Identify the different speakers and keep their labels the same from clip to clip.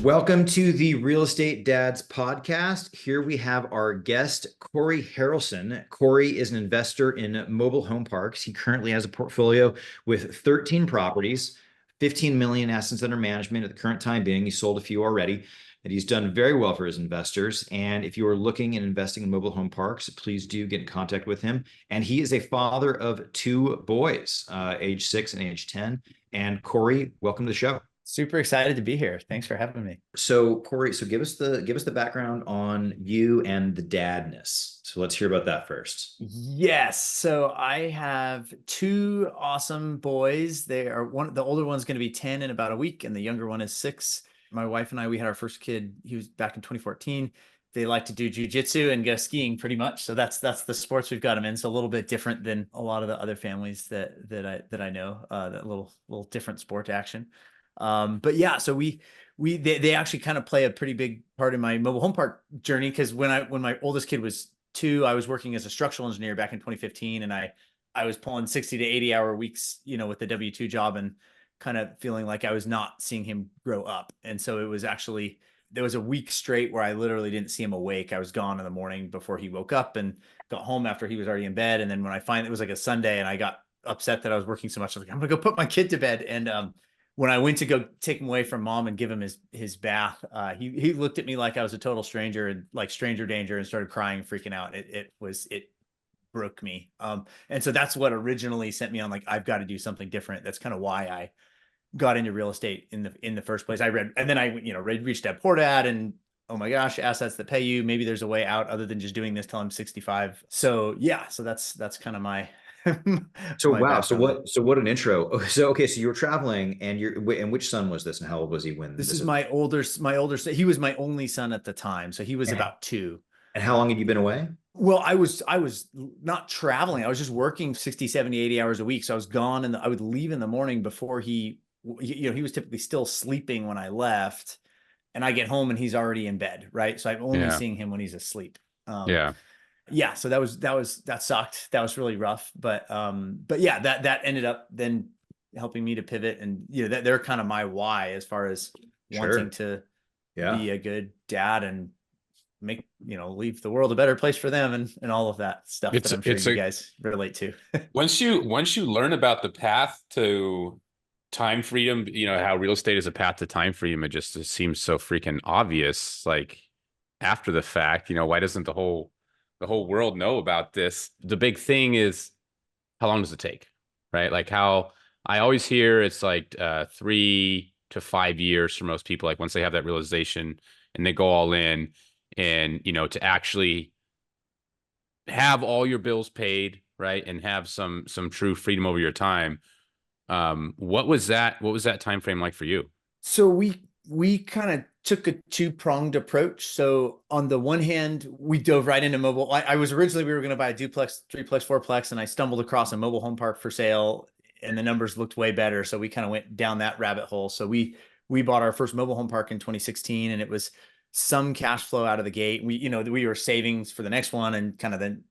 Speaker 1: Welcome to the Real Estate Dads podcast. Here we have our guest, Cory Harelson. Cory is an investor in mobile home parks. He currently has a portfolio with 13 properties, 15 million assets under management at the current time being. He sold a few already, and he's done very well for his investors. And if you are looking and investing in mobile home parks, please do get in contact with him. And he is a father of two boys, age 6 and age 10. And Cory, welcome to the show.
Speaker 2: Super excited to be here. Thanks for having me.
Speaker 1: So Cory, give us the background on you and the dadness. So let's hear about that first.
Speaker 2: Yes. So I have two awesome boys. The older one's going to be 10 in about a week, and the younger one is 6. My wife and I, we had our first kid. He was back in 2014. They like to do jujitsu and go skiing pretty much. So that's the sports we've got them in. So a little bit different than a lot of the other families that I know. That little different sport action. But yeah, so they actually kind of play a pretty big part in my mobile home park journey. Cause when my oldest kid was 2, I was working as a structural engineer back in 2015. And I was pulling 60 to 80 hour weeks, with the W-2 job, and kind of feeling like I was not seeing him grow up. And so there was a week straight where I literally didn't see him awake. I was gone in the morning before he woke up, and got home after he was already in bed. And then when it was like a Sunday, and I got upset that I was working so much, I was like, I'm gonna go put my kid to bed. And, when I went to go take him away from mom and give him his bath, he looked at me like I was a total stranger, and like stranger danger, and started crying, freaking out. It broke me. And so that's what originally sent me on, like, I've got to do something different. That's kind of why I got into real estate in the first place. I read, and then I reached Dad Poor Dad, and oh my gosh, assets that pay you. Maybe there's a way out other than just doing this till I'm 65. So yeah, so that's kind of my
Speaker 1: So
Speaker 2: my
Speaker 1: wow.
Speaker 2: background.
Speaker 1: So what an intro. So you were traveling, and which son was this, and how old was he when
Speaker 2: This is my older son. He was my only son at the time. So he was
Speaker 1: and,
Speaker 2: about 2.
Speaker 1: and how long had you been away?
Speaker 2: Well, I was not traveling. I was just working 60, 70, 80 hours a week. So I was gone, and I would leave in the morning before he was typically still sleeping when I left, and I get home and he's already in bed. Right. So I'm only seeing him when he's asleep. Yeah. So that sucked. That was really rough. But yeah, that ended up then helping me to pivot, and they're kind of my why as far as wanting to be a good dad and make, leave the world a better place for them, and all of that stuff that I'm sure you guys relate to.
Speaker 3: Once you learn about the path to time freedom, how real estate is a path to time freedom, it seems so freaking obvious. Like, after the fact, why doesn't the whole world know about this? The big thing is, how long does it take, right? Like, how I always hear it's like 3 to 5 years for most people. Like, once they have that realization and they go all in, and to actually have all your bills paid, right, and have some true freedom over your time. What was that time frame like for you?
Speaker 2: So we kind of took a 2-pronged approach. So on the one hand, we dove right into mobile. We were going to buy a duplex, 3-plex, 4-plex, and I stumbled across a mobile home park for sale, and the numbers looked way better. So we kind of went down that rabbit hole. So we bought our first mobile home park in 2016, and it was some cash flow out of the gate. We were savings for the next one, and kind of then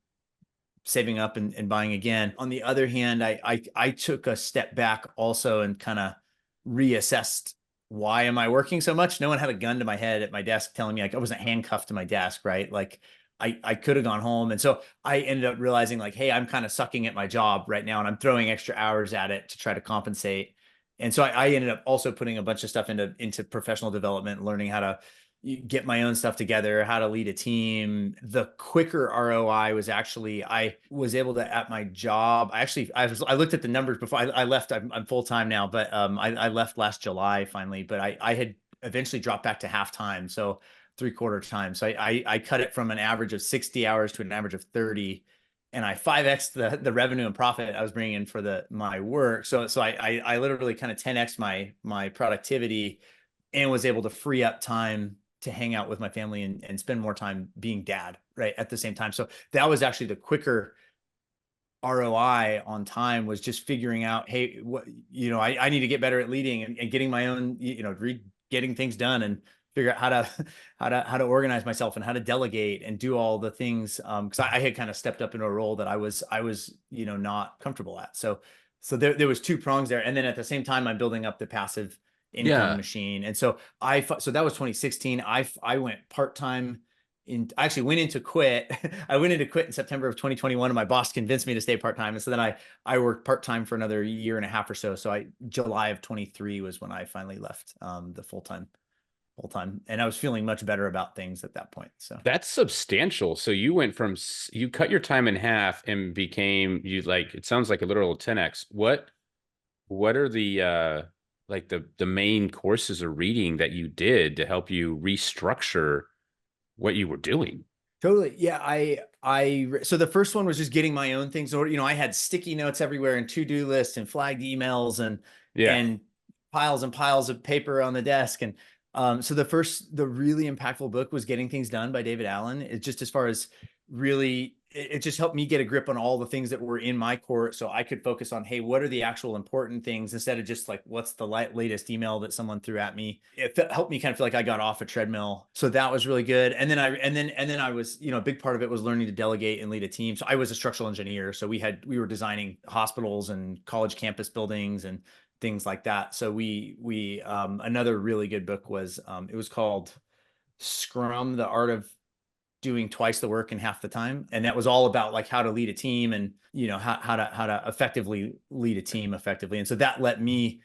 Speaker 2: saving up and buying again. On the other hand, I took a step back also, and kind of reassessed, why am I working so much? No one had a gun to my head at my desk telling me, like, I wasn't handcuffed to my desk, right? Like, I could have gone home. And so I ended up realizing, like, hey, I'm kind of sucking at my job right now, and I'm throwing extra hours at it to try to compensate. And so I ended up also putting a bunch of stuff into professional development, learning how to get my own stuff together, how to lead a team. The quicker ROI was actually, I was able to, at my job, I looked at the numbers before I left. I'm full-time now, but I left last July finally, but I had eventually dropped back to half-time. So 3/4 time. So I cut it from an average of 60 hours to an average of 30, and I 5x the revenue and profit I was bringing in for my work. So I literally kind of 10x my productivity, and was able to free up time to hang out with my family and spend more time being dad, right, at the same time. So that was actually the quicker ROI on time, was just figuring out, hey, what, I need to get better at leading and getting my own, getting things done, and figure out how to organize myself, and how to delegate and do all the things. Cause I had kind of stepped up into a role that I was, not comfortable at. So there was 2 prongs there. And then at the same time, I'm building up the passive income machine. And so so that was 2016. I went part-time I actually went into quit. I went into quit in September of 2021, and my boss convinced me to stay part-time. And so then I worked part-time for another year and a half or so. So July of 23 was when I finally left the full-time. And I was feeling much better about things at that point. So
Speaker 3: that's substantial. So you went from, you cut your time in half and became, it sounds like a literal 10x. What are the, like the main courses or reading that you did to help you restructure what you were doing?
Speaker 2: Totally. Yeah. So the first one was just getting my own things ordered. I had sticky notes everywhere and to-do lists and flagged emails and piles and piles of paper on the desk. And so the really impactful book was Getting Things Done by David Allen. It just, as far as really, it just helped me get a grip on all the things that were in my court, so I could focus on, hey, what are the actual important things, instead of just like, what's the latest email that someone threw at me. It helped me kind of feel like I got off a treadmill. So that was really good. And then I was, a big part of it was learning to delegate and lead a team. So I was a structural engineer. So we were designing hospitals and college campus buildings and things like that. So we another really good book was, it was called Scrum: The Art of Doing Twice the Work in Half the Time. And that was all about like how to lead a team and, how to effectively lead a team effectively. And so that let me,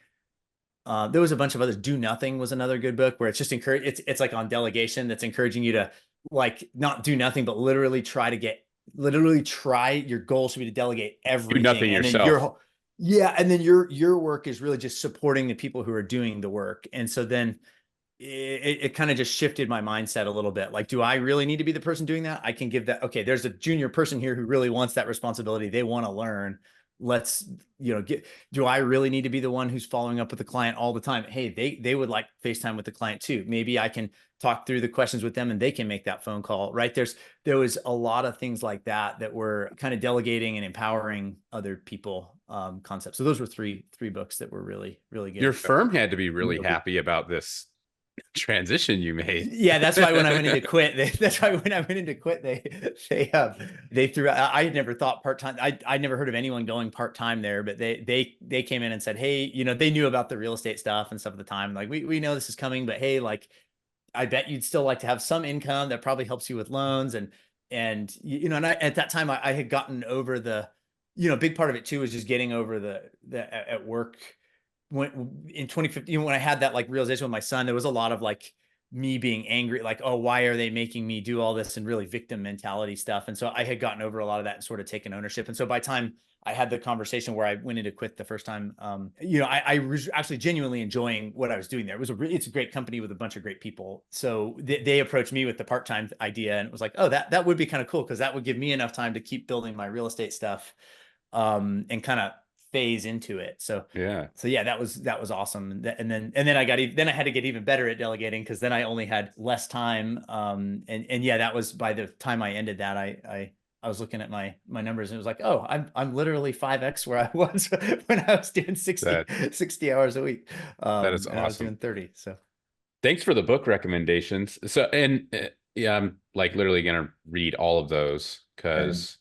Speaker 2: there was a bunch of others. Do Nothing was another good book, where it's just it's like on delegation, that's encouraging you to like not do nothing, but literally try, your goal should be to delegate everything.
Speaker 3: Do nothing
Speaker 2: and
Speaker 3: yourself.
Speaker 2: And then your work is really just supporting the people who are doing the work. And so then it kind of just shifted my mindset a little bit. Like, do I really need to be the person doing that? I can give that. Okay, there's a junior person here who really wants that responsibility. They want to learn. Let's, do I really need to be the one who's following up with the client all the time? Hey, they would like FaceTime with the client too. Maybe I can talk through the questions with them and they can make that phone call, right? There was a lot of things like that were kind of delegating and empowering other people concepts. So those were three books that were really, really good.
Speaker 3: Your firm had to be really happy about this transition you made.
Speaker 2: Yeah, that's why when I went into quit, they threw out. I had never thought part-time. I'd never heard of anyone going part-time there, but they came in and said, hey, they knew about the real estate stuff and stuff at the time. Like, we know this is coming, but hey, like, I bet you'd still like to have some income that probably helps you with loans. And at that time I had gotten over the, big part of it too was just getting over the at work. When in 2015, when I had that like realization with my son, there was a lot of like me being angry, like, oh, why are they making me do all this, and really victim mentality stuff. And so I had gotten over a lot of that and sort of taken ownership. And so by the time I had the conversation where I went into quit the first time, I was actually genuinely enjoying what I was doing there. It's a great company with a bunch of great people. So they approached me with the part-time idea, and it was like, oh, that would be kind of cool, because that would give me enough time to keep building my real estate stuff and kind of phase into it. So yeah, that was awesome. And then I had to get even better at delegating, because then I only had less time. And yeah, that was, by the time I ended that, I was looking at my numbers, and it was like, oh, I'm literally 5x where I was when I was doing 60 hours a week.
Speaker 3: That is awesome.
Speaker 2: I was doing 30. So
Speaker 3: thanks for the book recommendations. So, and yeah, I'm like literally gonna read all of those, because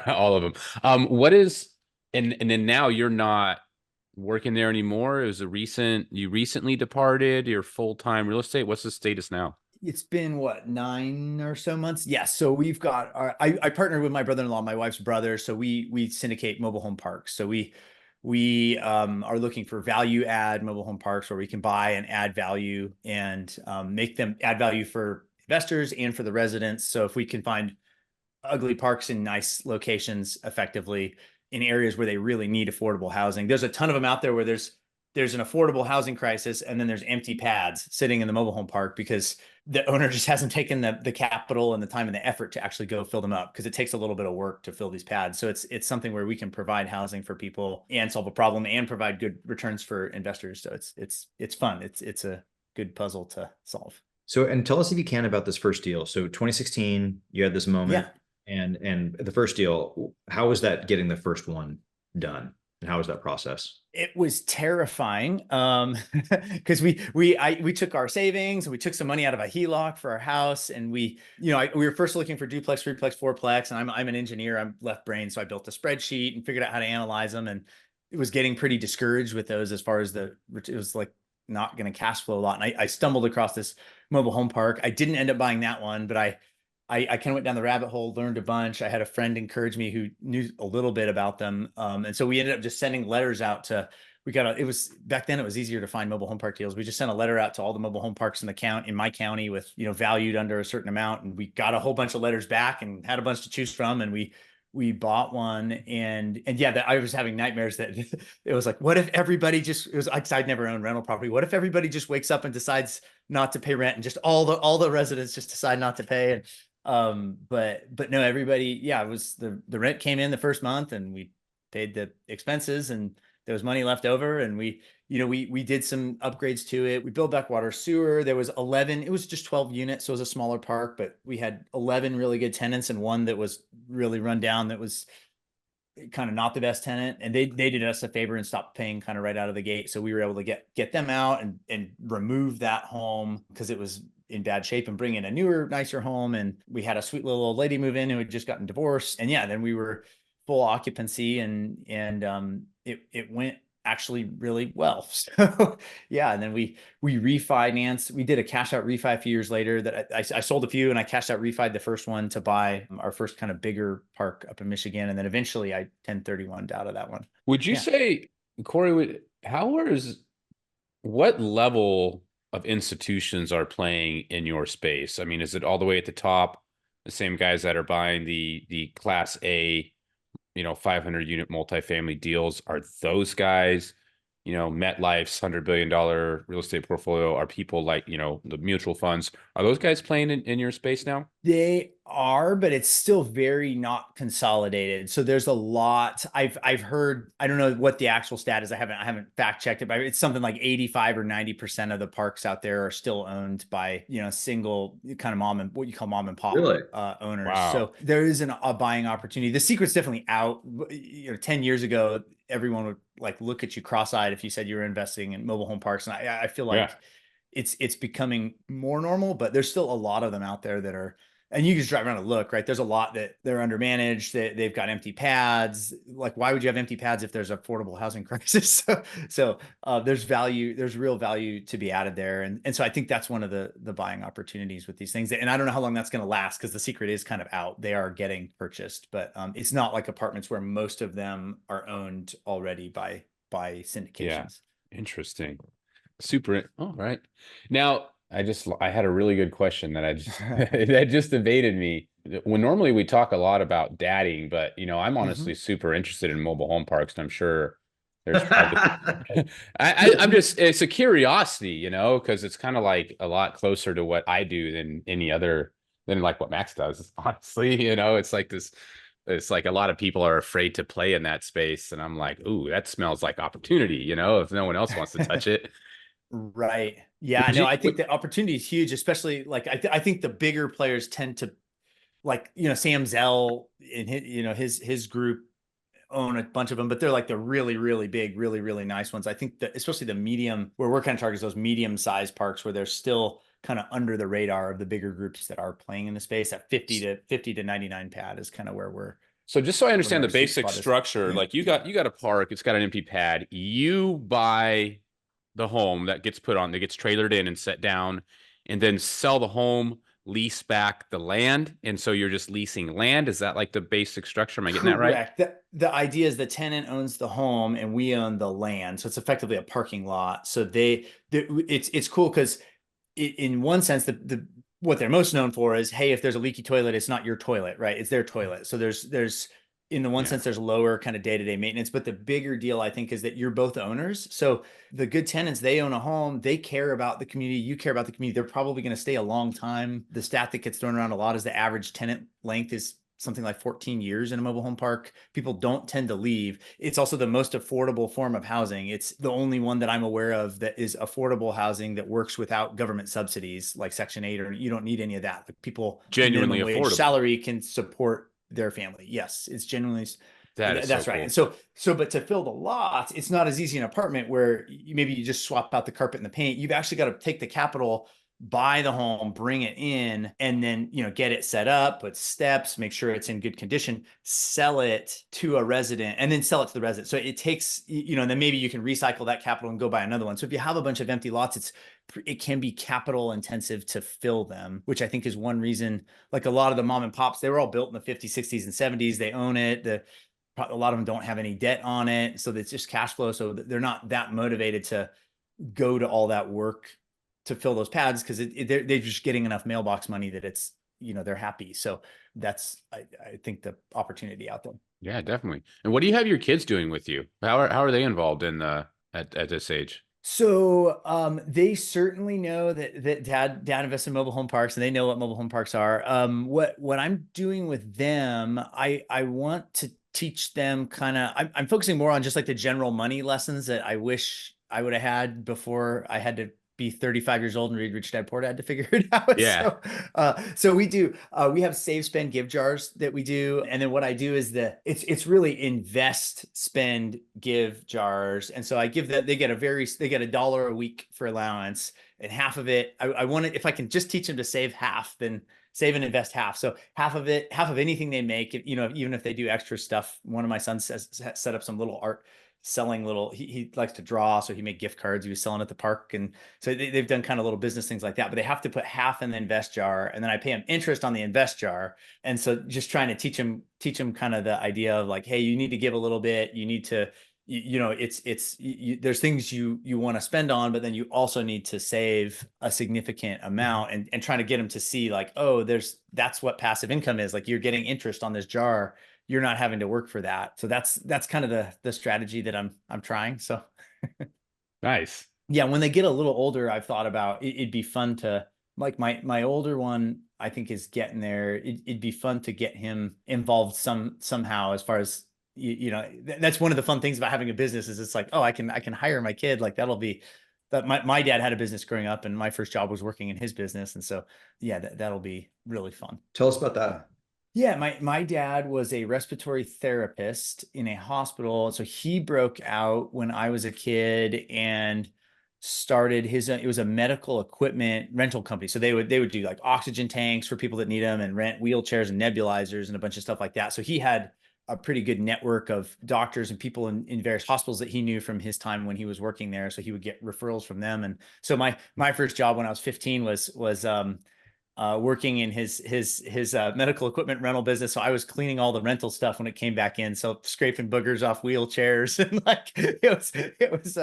Speaker 3: all of them. What is, and then now you're not working there anymore? It was you recently departed your full-time real estate. What's the status now?
Speaker 2: It's been 9 or so months. Yeah. So we've got I partnered with my brother-in-law, my wife's brother. So we syndicate mobile home parks. So we are looking for value add mobile home parks where we can buy and add value and make them add value for investors and for the residents. So if we can find ugly parks in nice locations effectively in areas where they really need affordable housing. There's a ton of them out there where there's an affordable housing crisis, and then there's empty pads sitting in the mobile home park because the owner just hasn't taken the capital and the time and the effort to actually go fill them up, because it takes a little bit of work to fill these pads. So it's something where we can provide housing for people and solve a problem and provide good returns for investors. So it's fun. It's a good puzzle to solve.
Speaker 1: So, and tell us, if you can, about this first deal. So 2016, you had this moment.
Speaker 2: Yeah.
Speaker 1: And the first deal, how was that getting the first one done? And how was that process?
Speaker 2: It was terrifying because we took our savings and we took some money out of a HELOC for our house, and we were first looking for duplex, threeplex, fourplex, and I'm an engineer. I'm left brain, so I built a spreadsheet and figured out how to analyze them, and it was getting pretty discouraged with those as far as it was like not going to cash flow a lot. And I stumbled across this mobile home park. I didn't end up buying that one, but I kind of went down the rabbit hole, learned a bunch. I had a friend encourage me who knew a little bit about them. And so we ended up just sending letters out to, it was back then it was easier to find mobile home park deals. We just sent a letter out to all the mobile home parks in my county with, valued under a certain amount. And we got a whole bunch of letters back and had a bunch to choose from. And we bought one, and yeah, I was having nightmares that it was like, what if everybody it was like, I'd never owned rental property. What if everybody just wakes up and decides not to pay rent, and just all the residents just decide not to pay? And but no, everybody, yeah, it was the rent came in the first month, and we paid the expenses, and there was money left over, and we did some upgrades to it. We built back water, sewer. There was 11, it was just 12 units. So it was a smaller park, but we had 11 really good tenants and one that was really run down. That was kind of not the best tenant. And they did us a favor and stopped paying kind of right out of the gate. So we were able to get them out and remove that home because it was in bad shape, and bring in a newer, nicer home. And we had a sweet little old lady move in who had just gotten divorced. And yeah, then we were full occupancy, and it went actually really well. So yeah, and then we refinanced. We did a cash out refi a few years later that I sold a few, and I cashed out refied the first one to buy our first kind of bigger park up in Michigan. And then eventually I 1031'd out of that one.
Speaker 3: Would you say, Cory, what level of institutions are playing in your space? I mean, is it all the way at the top, the same guys that are buying the class A, 500 unit multifamily deals? Are those guys, MetLife's $100 billion real estate portfolio? Are people like, the mutual funds, are those guys playing in your space now?
Speaker 2: They are, but it's still very not consolidated. So there's a lot. I've heard, I don't know what the actual stat is. I haven't fact checked it, but it's something like 85 or 90% of the parks out there are still owned by, single kind of what you call mom and pop
Speaker 1: Really?
Speaker 2: Owners.
Speaker 3: Wow.
Speaker 2: So there is a buying opportunity. The secret's definitely out. 10 years ago, everyone would like look at you cross-eyed if you said you were investing in mobile home parks. And I feel like it's becoming more normal, but there's still a lot of them out there that are, and you just drive around and look, right? There's a lot that they're undermanaged. They've got empty pads. Like, why would you have empty pads if there's affordable housing crisis? So there's real value to be added there. And so I think that's one of the buying opportunities with these things. And I don't know how long that's going to last, because the secret is kind of out. They are getting purchased, but it's not like apartments where most of them are owned already by syndications.
Speaker 3: Yeah. Interesting. Super. All right. Now, I had a really good question that that just evaded me. When normally we talk a lot about dadding, but I'm honestly super interested in mobile home parks, and I'm sure there's probably I'm just, it's a curiosity, because it's kind of like a lot closer to what I do than like what Max does, honestly. It's like this. It's like a lot of people are afraid to play in that space, and I'm like, ooh, that smells like opportunity, if no one else wants to touch it.
Speaker 2: Right. Yeah, no, I think the opportunity is huge, especially like I think the bigger players tend to, like, Sam Zell and his group own a bunch of them, but they're like the really, really big, really, really nice ones. I think that especially the medium, where we're kind of targeting those medium-sized parks where they're still kind of under the radar of the bigger groups that are playing in the space. At 50 to 99 pad is kind of where we're.
Speaker 3: So just so I understand the basic structure, like you got a park, it's got an empty pad, you buy the home that gets trailered in and set down, and then sell the home, lease back the land. And so you're just leasing land. Is that like the basic structure? Am I getting that right?
Speaker 2: Correct. The idea is the tenant owns the home and we own the land. So it's effectively a parking lot. So it's cool because in one sense, what they're most known for is, hey, if there's a leaky toilet, it's not your toilet, right? It's their toilet. So there's in the one sense, there's lower kind of day-to-day maintenance, but the bigger deal, I think, is that you're both owners. So the good tenants, they own a home, they care about the community, you care about the community. They're probably going to stay a long time. The stat that gets thrown around a lot is the average tenant length is something like 14 years in a mobile home park. People don't tend to leave. It's also the most affordable form of housing. It's the only one that I'm aware of that is affordable housing that works without government subsidies like Section 8, or you don't need any of that. Like, people
Speaker 3: genuinely affordable
Speaker 2: salary can support their family. Yes, it's genuinely that's
Speaker 3: so
Speaker 2: right.
Speaker 3: cool.
Speaker 2: And so but to fill the lots, it's not as easy an apartment where maybe you just swap out the carpet and the paint. You've actually got to take the capital buy the home, bring it in, and then, get it set up, put steps, make sure it's in good condition, sell it to a resident, and then sell it to the resident. So it takes, and then maybe you can recycle that capital and go buy another one. So if you have a bunch of empty lots, it can be capital intensive to fill them, which I think is one reason, like a lot of the mom and pops, they were all built in the 50s, 60s, and 70s. They own it. A lot of them don't have any debt on it. So it's just cash flow. So they're not that motivated to go to all that work to fill those pads, because they're just getting enough mailbox money that it's, they're happy. So that's, I think, the opportunity out there.
Speaker 3: Yeah, definitely. And what do you have your kids doing with you? How are they involved in at this age?
Speaker 2: So they certainly know that dad invests in mobile home parks, and they know what mobile home parks are. What I'm doing with them, I want to teach them I'm focusing more on just like the general money lessons that I wish I would have had before I had to be 35 years old and read Rich Dad Poor Dad to figure it out.
Speaker 3: Yeah.
Speaker 2: So we have save, spend, give jars that we do. And then what I do is it's really invest, spend, give jars. And so I give them, they get $1 a week for allowance, and half of it, I want it, if I can just teach them to save half, then save and invest half. So half of anything they make, even if they do extra stuff. One of my sons set up some little art selling he likes to draw, so he made gift cards he was selling at the park, and so they've done kind of little business things like that. But they have to put half in the invest jar, and then I pay them interest on the invest jar. And so just trying to teach them kind of the idea of like, hey, you need to give a little bit, you need to, there's things you want to spend on, but then you also need to save a significant amount, and trying to get them to see like, oh, that's what passive income is. Like, you're getting interest on this jar, you're not having to work for that. So that's kind of the strategy that I'm trying. So
Speaker 3: Nice.
Speaker 2: Yeah, when they get a little older, I've thought about it'd be fun to, like, my older one, I think, is getting there. It'd be fun to get him involved somehow, as far as, that's one of the fun things about having a business, is it's like, oh, I can hire my kid. Like, that'll be that. My dad had a business growing up, and my first job was working in his business. And so, yeah, that'll be really fun.
Speaker 1: Tell us about that.
Speaker 2: Yeah, my dad was a respiratory therapist in a hospital. So he broke out when I was a kid and started it was a medical equipment rental company. So they would do like oxygen tanks for people that need them, and rent wheelchairs and nebulizers and a bunch of stuff like that. So he had a pretty good network of doctors and people in various hospitals that he knew from his time when he was working there. So he would get referrals from them. And so my first job when I was 15 was working in his medical equipment rental business. So I was cleaning all the rental stuff when it came back in. So scraping boogers off wheelchairs, and like, it was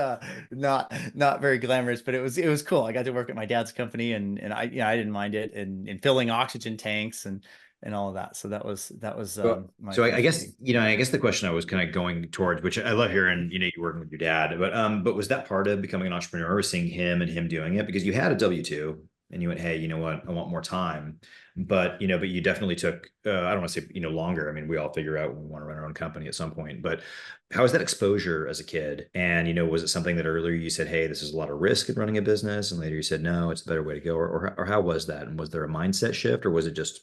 Speaker 2: not very glamorous, but it was cool. I got to work at my dad's company, and I didn't mind it, and filling oxygen tanks and all of that. So that was
Speaker 1: I guess the question I was kind of going towards, which I love hearing, you working with your dad, but was that part of becoming an entrepreneur, seeing him doing it? Because you had a W-2 and you went, hey, you know what, I want more time, but you definitely took, I don't want to say, longer. I mean, we all figure out when we want to run our own company at some point, but how was that exposure as a kid? And, was it something that earlier you said, hey, this is a lot of risk in running a business, and later you said, no, it's a better way to go, or how was that? And was there a mindset shift, or was it just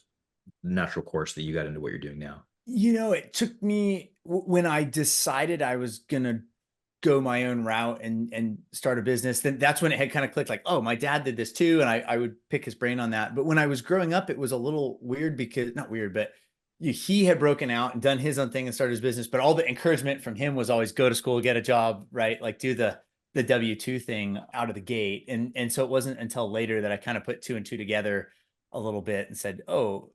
Speaker 1: natural course that you got into what you're doing now?
Speaker 2: It took me, when I decided I was going to go my own route and start a business, then that's when it had kind of clicked, like, oh, my dad did this too. And I would pick his brain on that. But when I was growing up, it was a little weird, because not weird, but he had broken out and done his own thing and started his business. But all the encouragement from him was always go to school, get a job, right? Like, do the W-2 thing out of the gate. And so it wasn't until later that I kind of put two and two together a little bit and said, oh,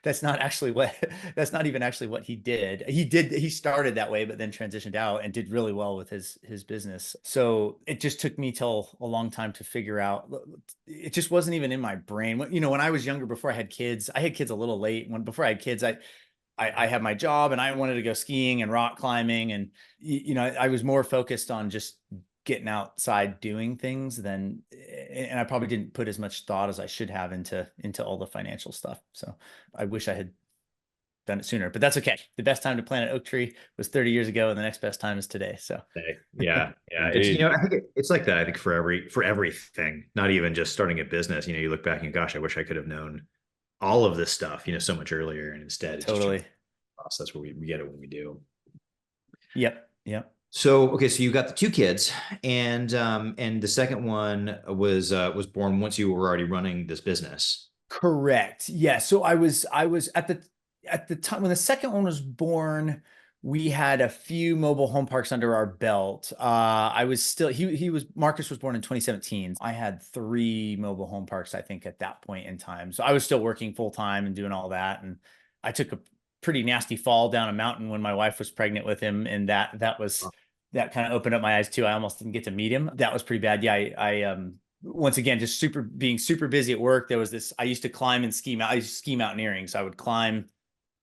Speaker 2: that's not even actually what he did. He started that way, but then transitioned out and did really well with his business. So it just took me till a long time to figure out. It just wasn't even in my brain. When I was younger, before I had kids a little late. Before I had kids, I had my job, and I wanted to go skiing and rock climbing. And, I was more focused on just getting outside doing things and I probably didn't put as much thought as I should have into all the financial stuff. So I wish I had done it sooner, but that's okay. The best time to plant an oak tree was 30 years ago, and the next best time is today. So
Speaker 1: yeah. It's, I think it's like that. I think for everything, not even just starting a business, you look back and gosh, I wish I could have known all of this stuff, so much earlier. And instead, it's
Speaker 2: totally
Speaker 1: just process where we get it when we do.
Speaker 2: Yep.
Speaker 1: So okay, so you got the two kids, and the second one was born once you were already running this business.
Speaker 2: Correct. Yeah. So I was at the time when the second one was born, we had a few mobile home parks under our belt. I was still he was Marcus was born in 2017. I had three mobile home parks, I think, at that point in time. So I was still working full time and doing all that. And I took a pretty nasty fall down a mountain when my wife was pregnant with him, and that kind of opened up my eyes too. I almost didn't get to meet him. That was pretty bad. Yeah, I once again, just being super busy at work. There was this, I used to climb and ski. I used to ski mountaineering. So I would climb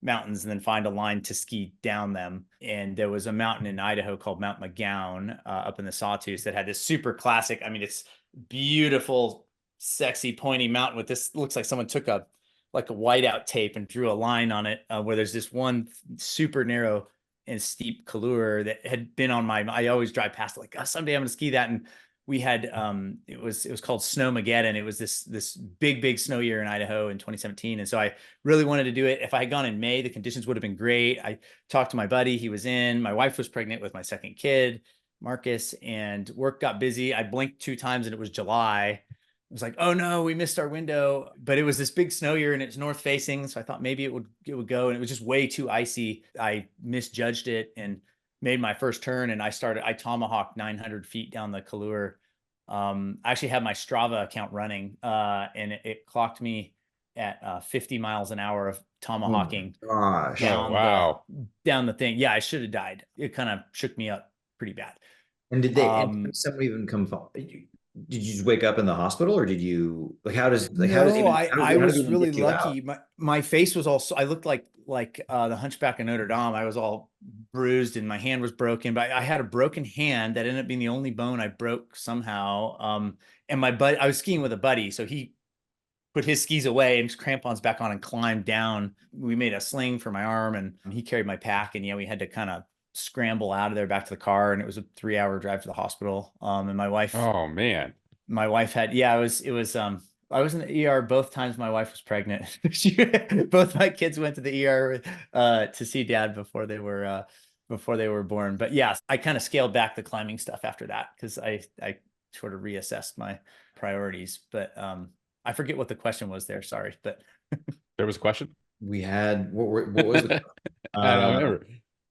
Speaker 2: mountains and then find a line to ski down them. And there was a mountain in Idaho called Mount McGowan up in the Sawtooth that had this super classic. I mean, it's beautiful, sexy, pointy mountain with this, looks like someone took a whiteout tape and drew a line on it where there's this one super narrow and steep couloir that had been on I always drive past it like, oh, someday I'm going to ski that. And we had it was called Snowmageddon. It was this big snow year in Idaho in 2017, and so I really wanted to do it. If I had gone in May, the conditions would have been great. I talked to my buddy, he was in. My wife was pregnant with my second kid, Marcus, and work got busy. I blinked 2 times and it was July. It was like, oh no, we missed our window. But it was this big snow year and it's north facing, so I thought maybe it would go, and it was just way too icy. I misjudged it and made my first turn, and I tomahawked 900 feet down the couloir. I actually had my Strava account running, and it clocked me at 50 miles an hour of tomahawking
Speaker 1: Gosh.
Speaker 2: down the thing. Yeah, I should have died. It kind of shook me up pretty bad.
Speaker 1: And did someone even come? Did you just wake up in the hospital, or did you how does
Speaker 2: I was really lucky. My face was I looked like the Hunchback of Notre Dame. I was all bruised and my hand was broken, but I had a broken hand that ended up being the only bone I broke somehow. And I was skiing with a buddy, so he put his skis away and his crampons back on and climbed down. We made a sling for my arm and he carried my pack, and we had to kind of scramble out of there back to the car, and it was a 3-hour drive to the hospital. And my wife,
Speaker 3: oh man,
Speaker 2: it was I was in the ER both times my wife was pregnant. Both my kids went to the ER to see dad before they were born. But yeah, I kind of scaled back the climbing stuff after that because I sort of reassessed my priorities. But I forget what the question was there. Sorry, but
Speaker 3: there was a question.
Speaker 1: We had what was the
Speaker 3: I don't remember.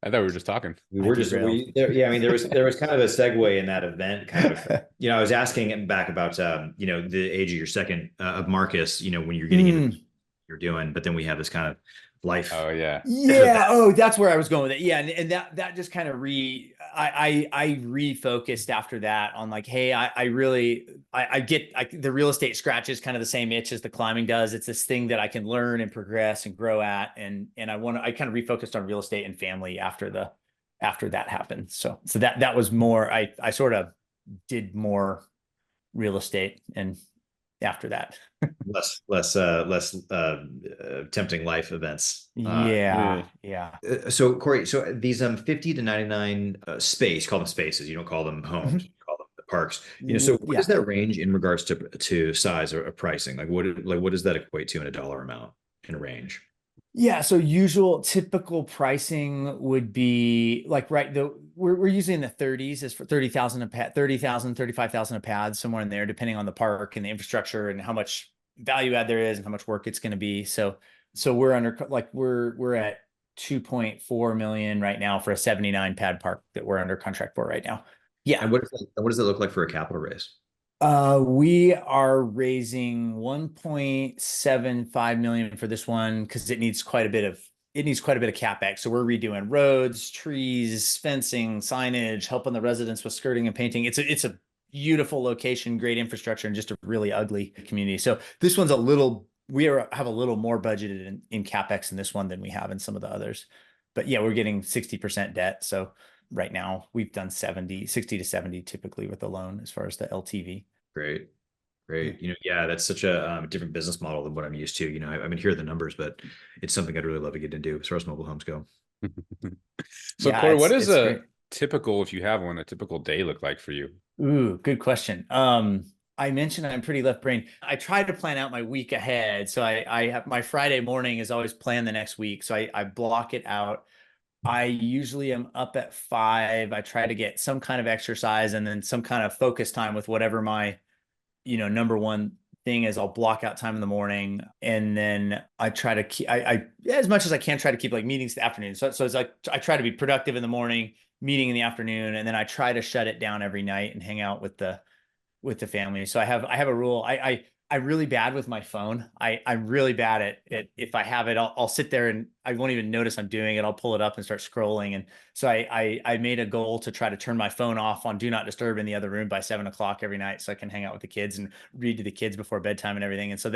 Speaker 3: I thought we were just talking.
Speaker 1: Yeah. I mean, there was kind of a segue in that event, kind of. I was asking back about the age of your second of Marcus. When you're getting into what you're doing, but then we have this kind of life.
Speaker 3: Oh yeah.
Speaker 2: Yeah. Oh, that's where I was going with it. Yeah, and that just kind of I refocused after that on like, hey, I really get the real estate scratches kind of the same itch as the climbing does. It's this thing that I can learn and progress and grow at, and I kind of refocused on real estate and family after that happened. So that was more. I sort of did more real estate, and after that,
Speaker 1: less tempting life events.
Speaker 2: Yeah.
Speaker 1: So Cory, so these 50 to 99 space, call them spaces. You don't call them homes. You call them the parks. So what does that range in regards to size or pricing? Like what does that equate to in a dollar amount in a range?
Speaker 2: Yeah, so typical pricing would be like we're usually in the 30s as for 30,000 a pad, 30,000, 35,000 a pad, somewhere in there, depending on the park and the infrastructure and how much value add there is and how much work it's going to be. So we're we're at 2.4 million right now for a 79 pad park that we're under contract for right now. Yeah.
Speaker 1: And what does it look like for a capital raise?
Speaker 2: We are raising 1.75 million for this one because it needs quite a bit of CapEx. So we're redoing roads, trees, fencing, signage, helping the residents with skirting and painting. It's a beautiful location, great infrastructure, and just a really ugly community. So this one's we have a little more budgeted in CapEx in this one than we have in some of the others. But yeah, we're getting 60% debt. So right now we've done 60 to 70 typically with the loan as far as the LTV.
Speaker 1: Great. That's such a different business model than what I'm used to. I mean, here are the numbers, but it's something I'd really love to get into as far as mobile homes go.
Speaker 3: So Cory, what is typical, if you have one, a typical day look like for you?
Speaker 2: Ooh, good question. I mentioned I'm pretty left brain. I try to plan out my week ahead. So I have my Friday morning is always plan the next week. So I block it out. I usually am up at 5. I try to get some kind of exercise and then some kind of focus time with whatever my, number one thing is. I'll block out time in the morning, and then I try to keep, I as much as I can, try to keep like meetings the afternoon. So it's like, I try to be productive in the morning, meeting in the afternoon, and then I try to shut it down every night and hang out with the family. So I have a rule. I'm really bad with my phone. I'm really bad at it. If I have it, I'll sit there and I won't even notice I'm doing it. I'll pull it up and start scrolling. And so I made a goal to try to turn my phone off on do not disturb in the other room by 7 o'clock every night, so I can hang out with the kids and read to the kids before bedtime and everything. And so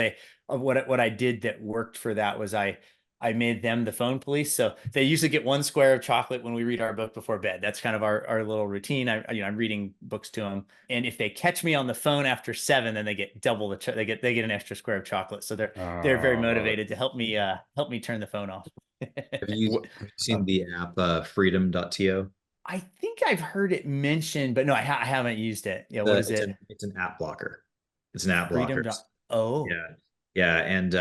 Speaker 2: what I did that worked for that was I made them the phone police. So they usually get 1 square of chocolate when we read our book before bed. That's kind of our little routine. I'm reading books to them. And if they catch me on the phone after 7, then they get double they get an extra square of chocolate. So they're very motivated to help me turn the phone off.
Speaker 1: Have you seen the app freedom.to?
Speaker 2: I think I've heard it mentioned, but no, I haven't used it. Yeah. What is it?
Speaker 1: It's an app blocker. It's an app blocker.
Speaker 2: Oh,
Speaker 1: yeah. Yeah. And,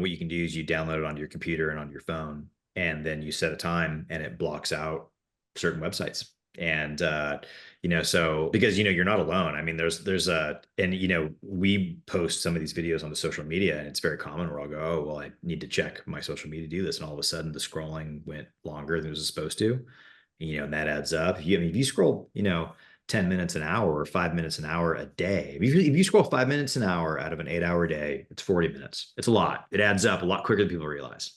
Speaker 1: what you can do is you download it onto your computer and on your phone, and then you set a time and it blocks out certain websites. And, so because, you're not alone. I mean, we post some of these videos on the social media, and it's very common where I'll go, oh, well, I need to check my social media to do this. And all of a sudden the scrolling went longer than it was supposed to, and that adds up. If you scroll, 10 minutes an hour or 5 minutes an hour a day. If you scroll 5 minutes an hour out of an 8-hour day, it's 40 minutes. It's a lot. It adds up a lot quicker than people realize.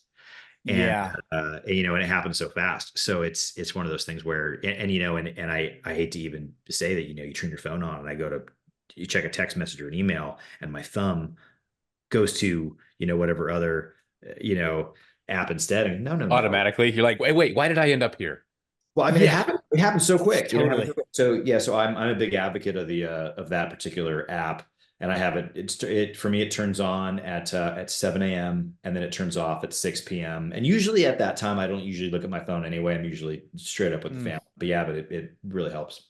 Speaker 1: And,
Speaker 2: yeah.
Speaker 1: And it happens so fast. So it's one of those things where, and I hate to even say that, you turn your phone on and you check a text message or an email, and my thumb goes to, whatever other, app instead. And no.
Speaker 3: Automatically. You're like, wait, why did I end up here?
Speaker 1: Well, I mean,
Speaker 2: Yeah.
Speaker 1: it happened so quick.
Speaker 2: Totally.
Speaker 1: So I'm a big advocate of that particular app, and I have it. For me, it turns on at 7 a.m. and then it turns off at 6 p.m. And usually at that time, I don't usually look at my phone anyway. I'm usually straight up with the family. But yeah, it really helps.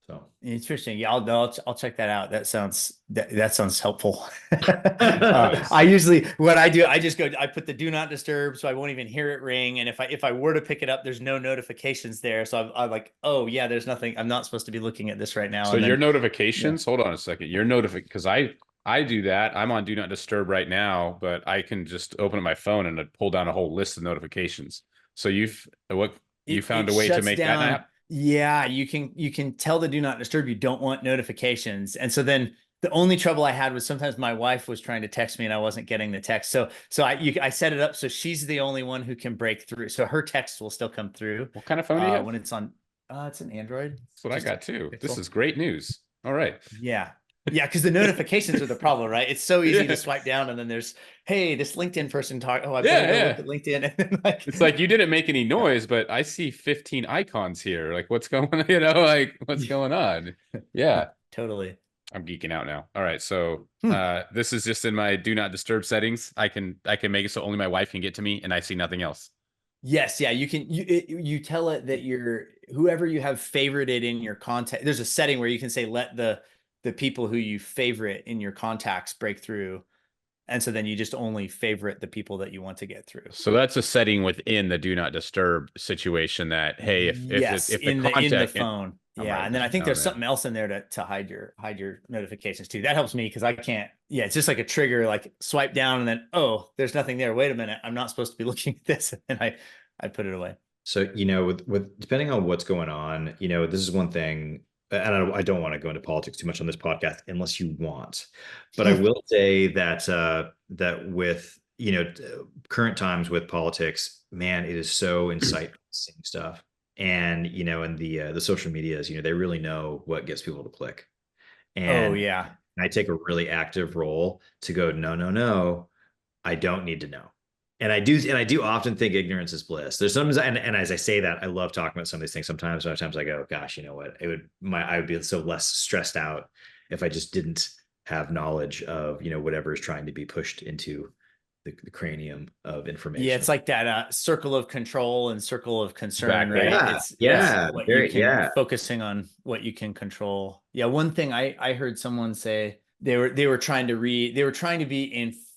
Speaker 1: So
Speaker 2: interesting. Yeah, I'll check that out. That sounds helpful. I usually, what I do, I put the do not disturb, so I won't even hear it ring. And if I were to pick it up, there's no notifications there. So I'm like, oh yeah, there's nothing. I'm not supposed to be looking at this right now.
Speaker 3: So your notifications, hold on a second. Your because I do that. I'm on do not disturb right now, but I can just open up my phone and pull down a whole list of notifications. So you found a way to make that app?
Speaker 2: Yeah, you can tell the do not disturb you don't want notifications. And so then the only trouble I had was sometimes my wife was trying to text me and I wasn't getting the text. So I set it up so she's the only one who can break through. So her text will still come through.
Speaker 3: What kind of phone do you have?
Speaker 2: When it's on, it's an Android.
Speaker 3: That's what I got too. This is great news. All right.
Speaker 2: Yeah. Yeah, because the notifications are the problem, right? It's so easy to swipe down, and then there's, hey, this LinkedIn person talk. Oh, I better look at LinkedIn. And then
Speaker 3: it's like you didn't make any noise, but I see 15 icons here. Like, what's going on? What's going on? Yeah,
Speaker 2: totally.
Speaker 3: I'm geeking out now. All right, so this is just in my do not disturb settings. I can make it so only my wife can get to me, and I see nothing else.
Speaker 2: Yes, yeah, you can. You tell it that whoever you have favorited in your contact. There's a setting where you can say let the people who you favorite in your contacts break through. And so then you just only favorite the people that you want to get through.
Speaker 3: So that's a setting within the do not disturb situation that, hey, if
Speaker 2: in the phone. Yeah. And then I think there's something else in there to hide your notifications too. That helps me because I can't, it's just like a trigger, like swipe down and then, oh, there's nothing there. Wait a minute. I'm not supposed to be looking at this. And I put it away.
Speaker 1: So, with depending on what's going on, this is one thing. And I don't want to go into politics too much on this podcast unless you want, but I will say that that with current times with politics, man, it is so insightful seeing stuff, and in the social medias, they really know what gets people to click. And I take a really active role to go, no, I don't need to know. And I do often think ignorance is bliss. There's sometimes, and as I say that, I love talking about some of these things. Sometimes I go, gosh, you know what? I would be so less stressed out if I just didn't have knowledge of, whatever is trying to be pushed into the cranium of information.
Speaker 2: Yeah, it's like that circle of control and circle of concern, right? Focusing on what you can control. Yeah, one thing I heard someone say, they were trying to be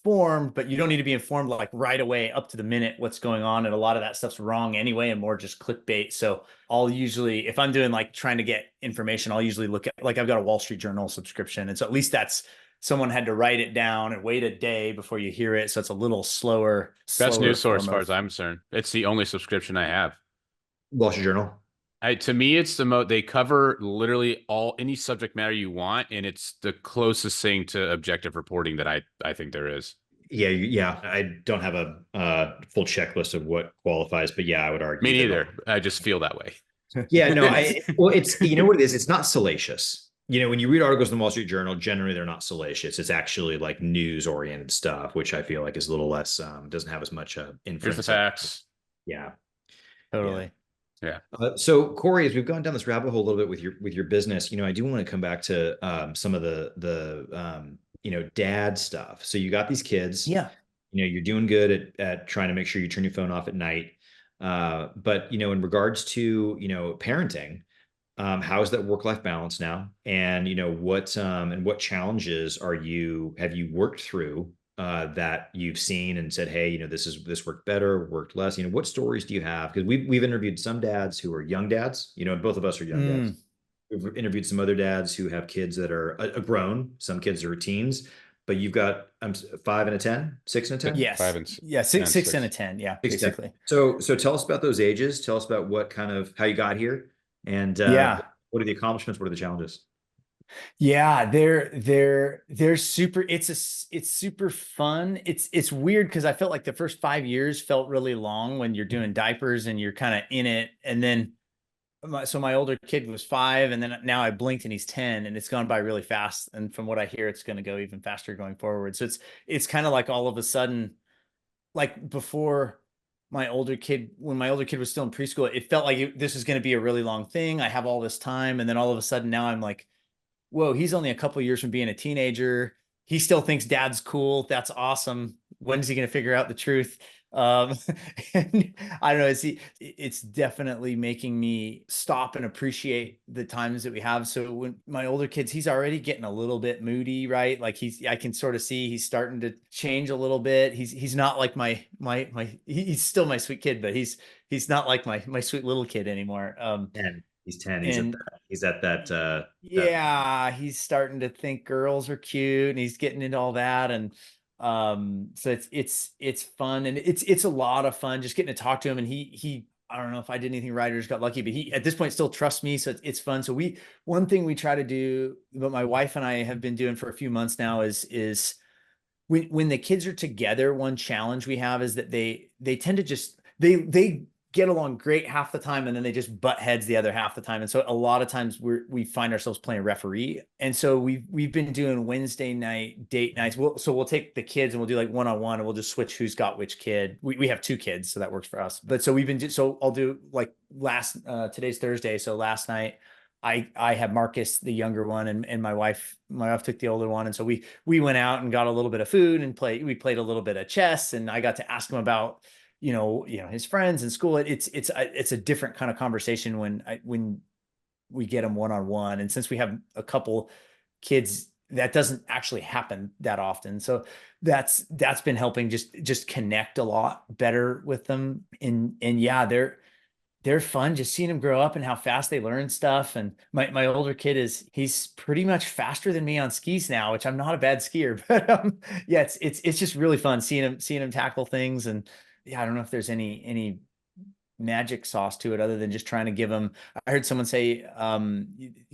Speaker 2: informed, but you don't need to be informed like right away up to the minute what's going on. And a lot of that stuff's wrong anyway, and more just clickbait. So I'll usually, if I'm doing like trying to get information, I'll usually look at, like, I've got a Wall Street Journal subscription. And so at least that's, someone had to write it down and wait a day before you hear it. So it's a little slower.
Speaker 3: Best news source, as
Speaker 2: form
Speaker 3: far
Speaker 2: of-
Speaker 3: as I'm concerned. It's the only subscription I have.
Speaker 1: Wall Street Journal.
Speaker 3: To me, it's they cover literally any subject matter you want, and it's the closest thing to objective reporting that I think there is.
Speaker 1: Yeah. I don't have a full checklist of what qualifies, but yeah, I would argue.
Speaker 3: Me neither. I just feel that way.
Speaker 1: Yeah, no, well, it's, you know what it is? It's not salacious. You know, when you read articles in the Wall Street Journal, generally they're not salacious. It's actually like news oriented stuff, which I feel like is a little less, doesn't have as much influence.
Speaker 3: Here's the facts.
Speaker 1: Yeah.
Speaker 2: Totally.
Speaker 3: Yeah.
Speaker 1: So Cory, as we've gone down this rabbit hole a little bit with your business, you know, I do want to come back to some of the you know, dad stuff. So you got these kids.
Speaker 2: Yeah.
Speaker 1: You know, you're doing good at trying to make sure you turn your phone off at night. But you know, in regards to, you know, parenting, how's that work-life balance now? And you know, what challenges have you worked through that you've seen and said, hey, you know, this worked better, worked less? You know, what stories do you have? Because we've interviewed some dads who are young dads. You know, both of us are young dads. We've interviewed some other dads who have kids that are grown. Some kids are teens, but you've got 5 and a 10, 6 and a 10.
Speaker 2: Yes.
Speaker 3: 5 and
Speaker 2: 6 and a 10. Yeah. Basically.
Speaker 1: So tell us about those ages. Tell us about how you got here, and what are the accomplishments? What are the challenges?
Speaker 2: Yeah, they're super. It's super fun. It's weird because I felt like the first 5 years felt really long when you're doing diapers and you're kind of in it. And then, so my older kid was 5, and then now I blinked and he's 10, and it's gone by really fast. And from what I hear, it's going to go even faster going forward. So it's kind of like all of a sudden, like before when my older kid was still in preschool, it felt like this is going to be a really long thing. I have all this time, and then all of a sudden now I'm like, whoa, he's only a couple of years from being a teenager. He still thinks dad's cool. That's awesome. When's he going to figure out the truth? And I don't know. It's definitely making me stop and appreciate the times that we have. So when my older kids, he's already getting a little bit moody, right? Like I can sort of see he's starting to change a little bit. He's not like he's still my sweet kid, but he's not like my sweet little kid anymore.
Speaker 1: And he's 10. He's
Speaker 2: starting to think girls are cute, and he's getting into all that. And so it's fun, and it's a lot of fun just getting to talk to him. And he I don't know if I did anything right or just got lucky, but he at this point still trusts me. So it's fun. So one thing we try to do, but my wife and I have been doing for a few months now, is when the kids are together, one challenge we have is that they tend to just they get along great half the time, and then they just butt heads the other half the time. And so a lot of times we find ourselves playing referee. And so we've been doing Wednesday night date nights. We'll take the kids and we'll do like one-on-one, and we'll just switch who's got which kid. We have 2 kids, so that works for us. But so I'll do like today's Thursday. So last night I have Marcus, the younger one, and my wife took the older one. And so we went out and got a little bit of food and we played a little bit of chess, and I got to ask him about you know, his friends in school. It's a different kind of conversation when we get them one-on-one. And since we have a couple kids, that doesn't actually happen that often. So that's been helping just connect a lot better with them. And yeah, they're fun just seeing them grow up and how fast they learn stuff. And my older kid he's pretty much faster than me on skis now, which I'm not a bad skier, but yeah, it's just really fun seeing him tackle things. And yeah, I don't know if there's any magic sauce to it other than just trying to give them. I heard someone say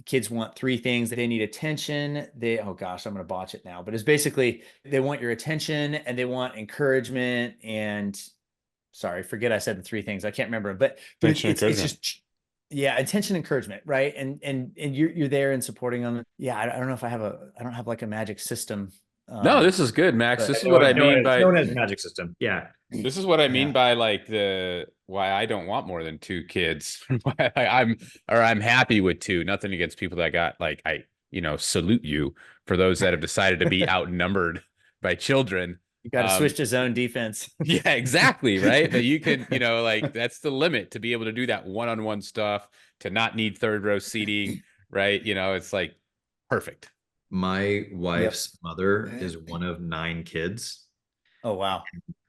Speaker 2: kids want 3 things. That they need attention. Oh gosh, I'm going to botch it now, but it's basically they want your attention, and they want encouragement. And sorry, forget I said the 3 things. I can't remember, but it's just, yeah, attention, encouragement, right? And you're there and supporting them. Yeah, I don't know if I don't have like a magic system.
Speaker 3: No, this is good, Max. This is what I mean by
Speaker 1: no one has a magic system. Yeah.
Speaker 3: This is what I mean by like why I don't want more than 2 kids. I'm happy with 2. Nothing against people that got like, I salute you for those that have decided to be outnumbered by children.
Speaker 2: You got to switch to zone defense.
Speaker 3: Yeah, exactly. Right. But you can, like that's the limit to be able to do that one-on-one stuff, to not need 3rd row seating. Right. It's like perfect.
Speaker 1: My wife's mother is one of 9 kids.
Speaker 2: Oh, wow.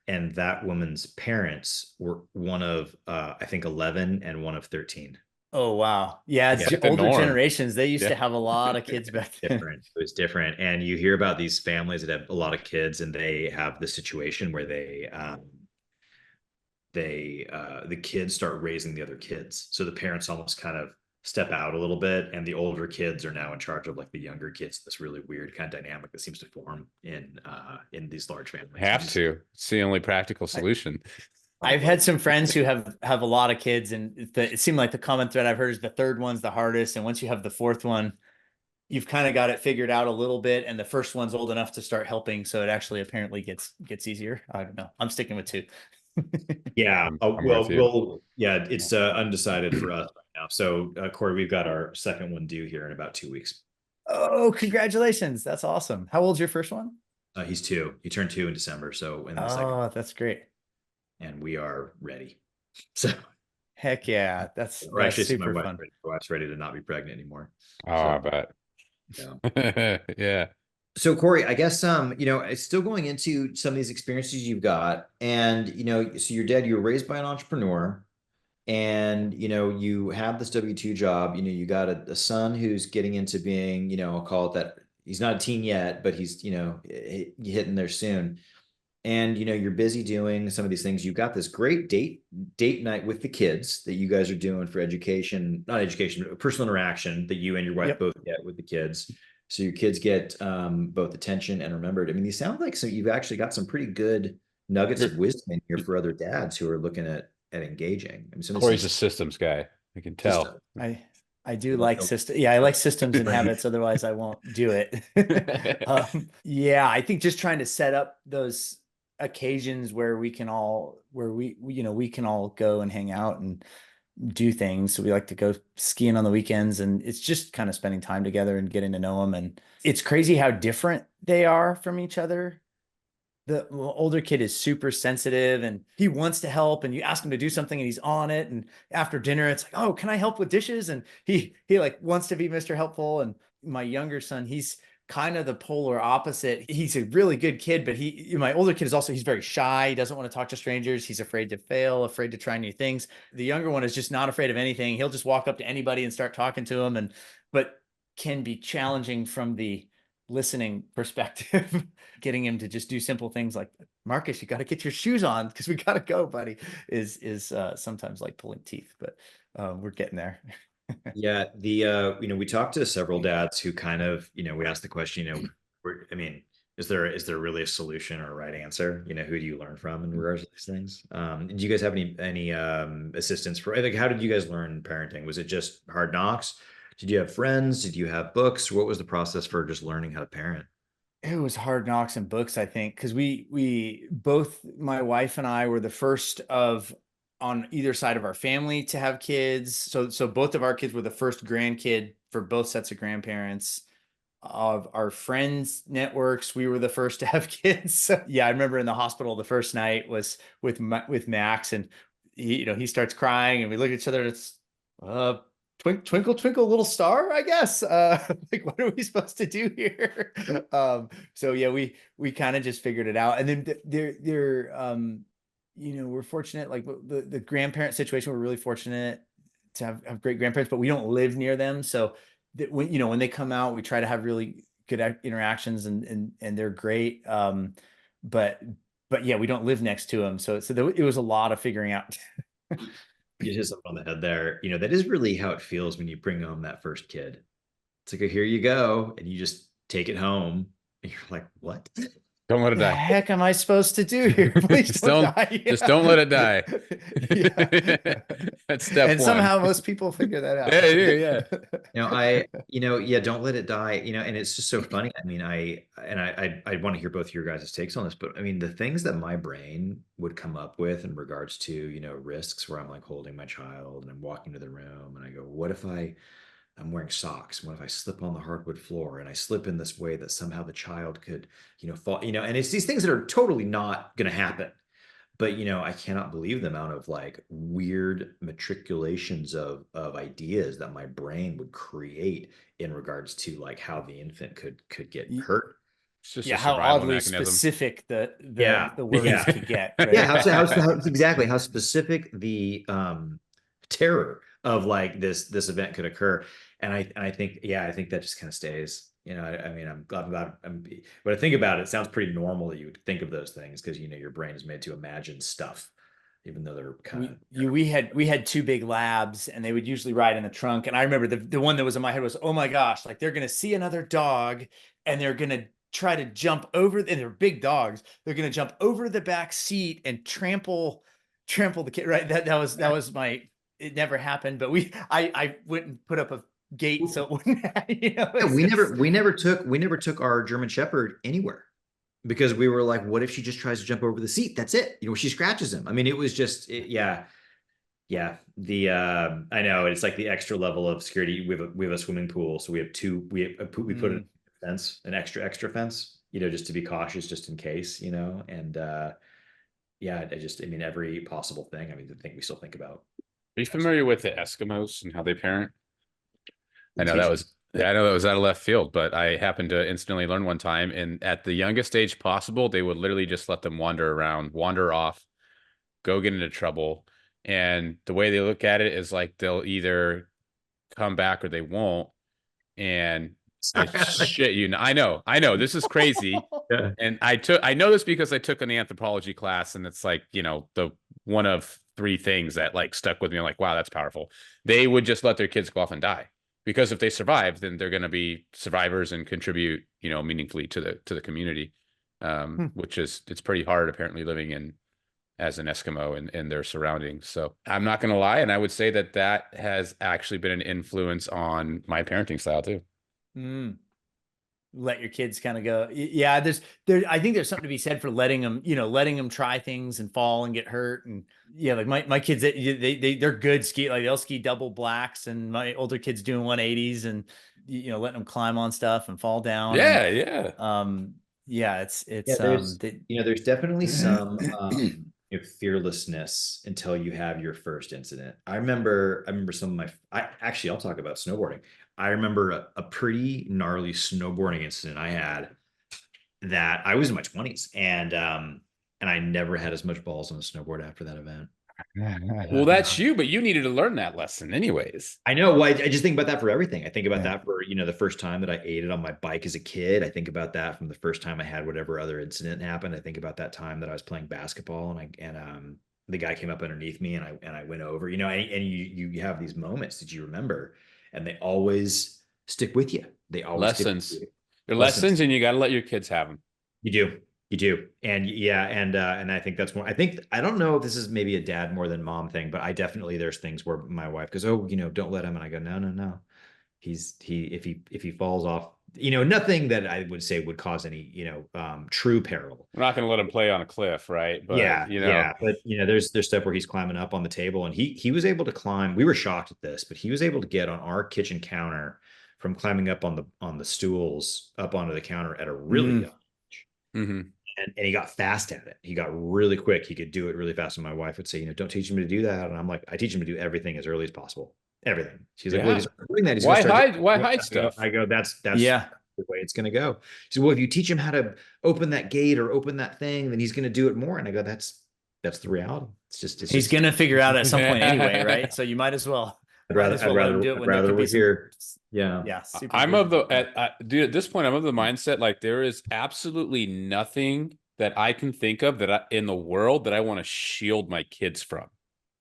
Speaker 1: And that woman's parents were one of I think 11 and one of 13.
Speaker 2: Oh, wow. Yeah.
Speaker 3: It's like the
Speaker 2: Older
Speaker 3: norm.
Speaker 2: generations, they used
Speaker 3: Yeah.
Speaker 2: to have a lot of kids back then.
Speaker 1: Different. It was different. And you hear about these families that have a lot of kids and they have the situation where the kids start raising the other kids. So the parents almost kind of step out a little bit, and the older kids are now in charge of like the younger kids. This really weird kind of dynamic that seems to form in these large families.
Speaker 3: Have to. It's the only practical solution.
Speaker 2: I've had some friends who have a lot of kids, and it seemed like the common thread I've heard is the third one's the hardest. And once you have the fourth one, you've kind of got it figured out a little bit. And the first one's old enough to start helping. So it actually apparently gets easier. I don't know. I'm sticking with two.
Speaker 1: Yeah.
Speaker 3: I'm with you.
Speaker 1: Yeah, it's undecided for us right now. So, Cory, we've got our second one due here in about 2 weeks.
Speaker 2: Oh, congratulations. That's awesome. How old's your first one?
Speaker 1: He's 2. He turned 2 in December. So, in the second,
Speaker 2: Oh, that's great.
Speaker 1: and we are ready. So,
Speaker 2: Heck yeah. That's
Speaker 1: actually,
Speaker 2: super
Speaker 1: my
Speaker 2: fun.
Speaker 1: wife's ready to not be pregnant anymore.
Speaker 3: Oh, I bet.
Speaker 1: Yeah.
Speaker 3: Yeah.
Speaker 1: So Cory, I guess it's still going into some of these experiences you've got, and so your dad, you were raised by an entrepreneur, and you have this W-2 job. You got a son who's getting into being, I'll call it that. He's not a teen yet, but he's hitting there soon. And you're busy doing some of these things. You've got this great date night with the kids that you guys are doing for education, not education, but personal interaction that you and your wife both get with the kids. So your kids get both attention and remembered. I mean, these sound like you've actually got some pretty good nuggets of wisdom in here for other dads who are looking at engaging. I mean,
Speaker 3: Cory's a systems guy. I can tell.
Speaker 2: I do like systems. Yeah, I like systems and habits. Otherwise, I won't do it. Yeah, I think just trying to set up those occasions where we can all go and hang out and do things. So we like to go skiing on the weekends, and it's just kind of spending time together and getting to know them. And it's crazy how different they are from each other. The older kid is super sensitive and he wants to help, and you ask him to do something and he's on it. And after dinner, it's like, oh, can I help with dishes? And he like wants to be Mr. Helpful. And my younger son, he's kind of the polar opposite. He's a really good kid, but my older kid he's very shy. He doesn't want to talk to strangers. He's afraid to fail, afraid to try new things. The younger one is just not afraid of anything. He'll just walk up to anybody and start talking to them, but can be challenging from the listening perspective. Getting him to just do simple things like, Marcus, you got to get your shoes on because we got to go, buddy, is sometimes like pulling teeth, but we're getting there.
Speaker 1: Yeah, we talked to several dads who kind of, we asked the question, is there really a solution or a right answer? Who do you learn from in regards to these things? Do you guys have any assistance for, like, how did you guys learn parenting? Was it just hard knocks? Did you have friends? Did you have books? What was the process for just learning how to parent?
Speaker 2: It was hard knocks and books, I think, because we both, my wife and I, were the first on either side of our family to have kids. So both of our kids were the first grandkid for both sets of grandparents. Of our friends' networks, we were the first to have kids. So, yeah, I remember in the hospital, the first night was with Max, and he starts crying, and we look at each other, and it's twinkle twinkle little star, I guess. Like, what are we supposed to do here? So yeah, we kind of just figured it out. And then they're we're fortunate, like the grandparent situation, we're really fortunate to have great grandparents, but we don't live near them. So that when they come out, we try to have really good interactions, and they're great. But yeah, we don't live next to them. So it was a lot of figuring out.
Speaker 1: You hit something on the head there. That is really how it feels when you bring home that first kid. It's like, here you go. And you just take it home. And you're like, what?
Speaker 3: Don't let it die.
Speaker 2: The heck am I supposed to do here? Please
Speaker 3: just don't die. Just don't let it die. That's step one.
Speaker 2: And somehow most people figure that out.
Speaker 3: Yeah.
Speaker 1: Don't let it die. And it's just so funny. I mean, I want to hear both of your guys' takes on this, but I mean, the things that my brain would come up with in regards to, risks where I'm like holding my child and I'm walking to the room and I go, what if I'm wearing socks? What if I slip on the hardwood floor and I slip in this way that somehow the child could, fall, and it's these things that are totally not going to happen. But, I cannot believe the amount of like weird matriculations of ideas that my brain would create in regards to like how the infant could get hurt.
Speaker 3: It's just
Speaker 2: Yeah,
Speaker 3: a
Speaker 2: how
Speaker 3: survival
Speaker 2: oddly
Speaker 3: mechanism.
Speaker 2: specific
Speaker 1: Yeah.
Speaker 2: the words
Speaker 1: Yeah.
Speaker 2: could get,
Speaker 1: Yeah,
Speaker 2: right?
Speaker 1: how exactly how specific the terror of like this event could occur. And I think, yeah, I think that just kind of stays. I mean, I'm glad about but I think about it, it sounds pretty normal that you would think of those things because your brain is made to imagine stuff, even though they're kind of
Speaker 2: We had two big labs and they would usually ride in the trunk. And I remember the one that was in my head was, oh my gosh, like they're gonna see another dog and they're gonna try to jump over, and they're big dogs. They're gonna jump over the back seat and trample the kid. Right. That was my, it never happened, but I went and put up a gate so it wouldn't,
Speaker 1: Yeah, we never took our German Shepherd anywhere because we were like, what if she just tries to jump over the seat? That's it. She scratches him. I mean, it was just, yeah. Yeah. I know it's like the extra level of security. We have a swimming pool. So we have we put a fence, an extra fence, just to be cautious, just in case, and, yeah, I mean, every possible thing. I mean, the thing we still think about.
Speaker 3: Are you familiar with the Eskimos and how they parent? I know
Speaker 1: Teach-
Speaker 3: that was out of left field, but I happened to instantly learn one time, and at the youngest age possible, they would literally just let them wander around, wander off, go get into trouble. And the way they look at it is like they'll either come back or they won't. And shit, I know this is crazy.
Speaker 1: Yeah.
Speaker 3: And I know this because I took an anthropology class, and it's like, the one of three things that like stuck with me. I'm like, wow, that's powerful. They would just let their kids go off and die, because if they survive, then they're going to be survivors and contribute, meaningfully to the community. Which it's pretty hard apparently living in as an Eskimo in their surroundings. So I'm not going to lie. And I would say that has actually been an influence on my parenting style too.
Speaker 2: Let your kids kind of go. Yeah. I think there's something to be said for letting them try things and fall and get hurt. And yeah, like my kids, they're good ski. Like they'll ski double blacks, and my older kids doing 180s and, letting them climb on stuff and fall down.
Speaker 3: Yeah.
Speaker 2: And,
Speaker 3: Yeah.
Speaker 2: yeah,
Speaker 1: there's definitely some fearlessness until you have your first incident. I remember some of I'll talk about snowboarding. I remember a pretty gnarly snowboarding incident I had that I was in my 20s, and I never had as much balls on a snowboard after that event.
Speaker 3: Well, that's you, but you needed to learn that lesson anyways.
Speaker 1: I know. Well, I just think about that for everything. I think about that for, the first time that I ate it on my bike as a kid. I think about that from the first time I had whatever other incident happened. I think about that time that I was playing basketball and the guy came up underneath me and I went over, and you have these moments that you remember, and they always stick with you. They always
Speaker 3: lessons. They're lessons, and you got to let your kids have them.
Speaker 1: You do. And yeah. And I think that's one, I don't know if this is maybe a dad more than mom thing, but there's things where my wife goes, oh, don't let him. And I go, no. If he falls off, nothing that I would say would cause any, true peril.
Speaker 3: We're not going to let him play on a cliff. Right. But,
Speaker 1: yeah. But there's stuff where he's climbing up on the table, and he was able to climb. We were shocked at this, but he was able to get on our kitchen counter from climbing up on the stools up onto the counter at a really young age.
Speaker 3: Mm-hmm.
Speaker 1: And he got fast at it. He got really quick. He could do it really fast. And my wife would say, don't teach him to do that. And I'm like, I teach him to do everything as early as possible. Everything. She's like, well, he's doing that.
Speaker 3: Why hide stuff?
Speaker 1: I go, that's the way it's going to go. She said, well, if you teach him how to open that gate or open that thing, then he's going to do it more. And I go, that's the reality.
Speaker 2: He's going to figure out at some point anyway. Right. So you might as well.
Speaker 1: I'd rather we're here. Yeah.
Speaker 2: Yeah.
Speaker 3: I'm of the, dude, at this point, I'm of the mindset, like there is absolutely nothing that I can think of in the world that I want to shield my kids from.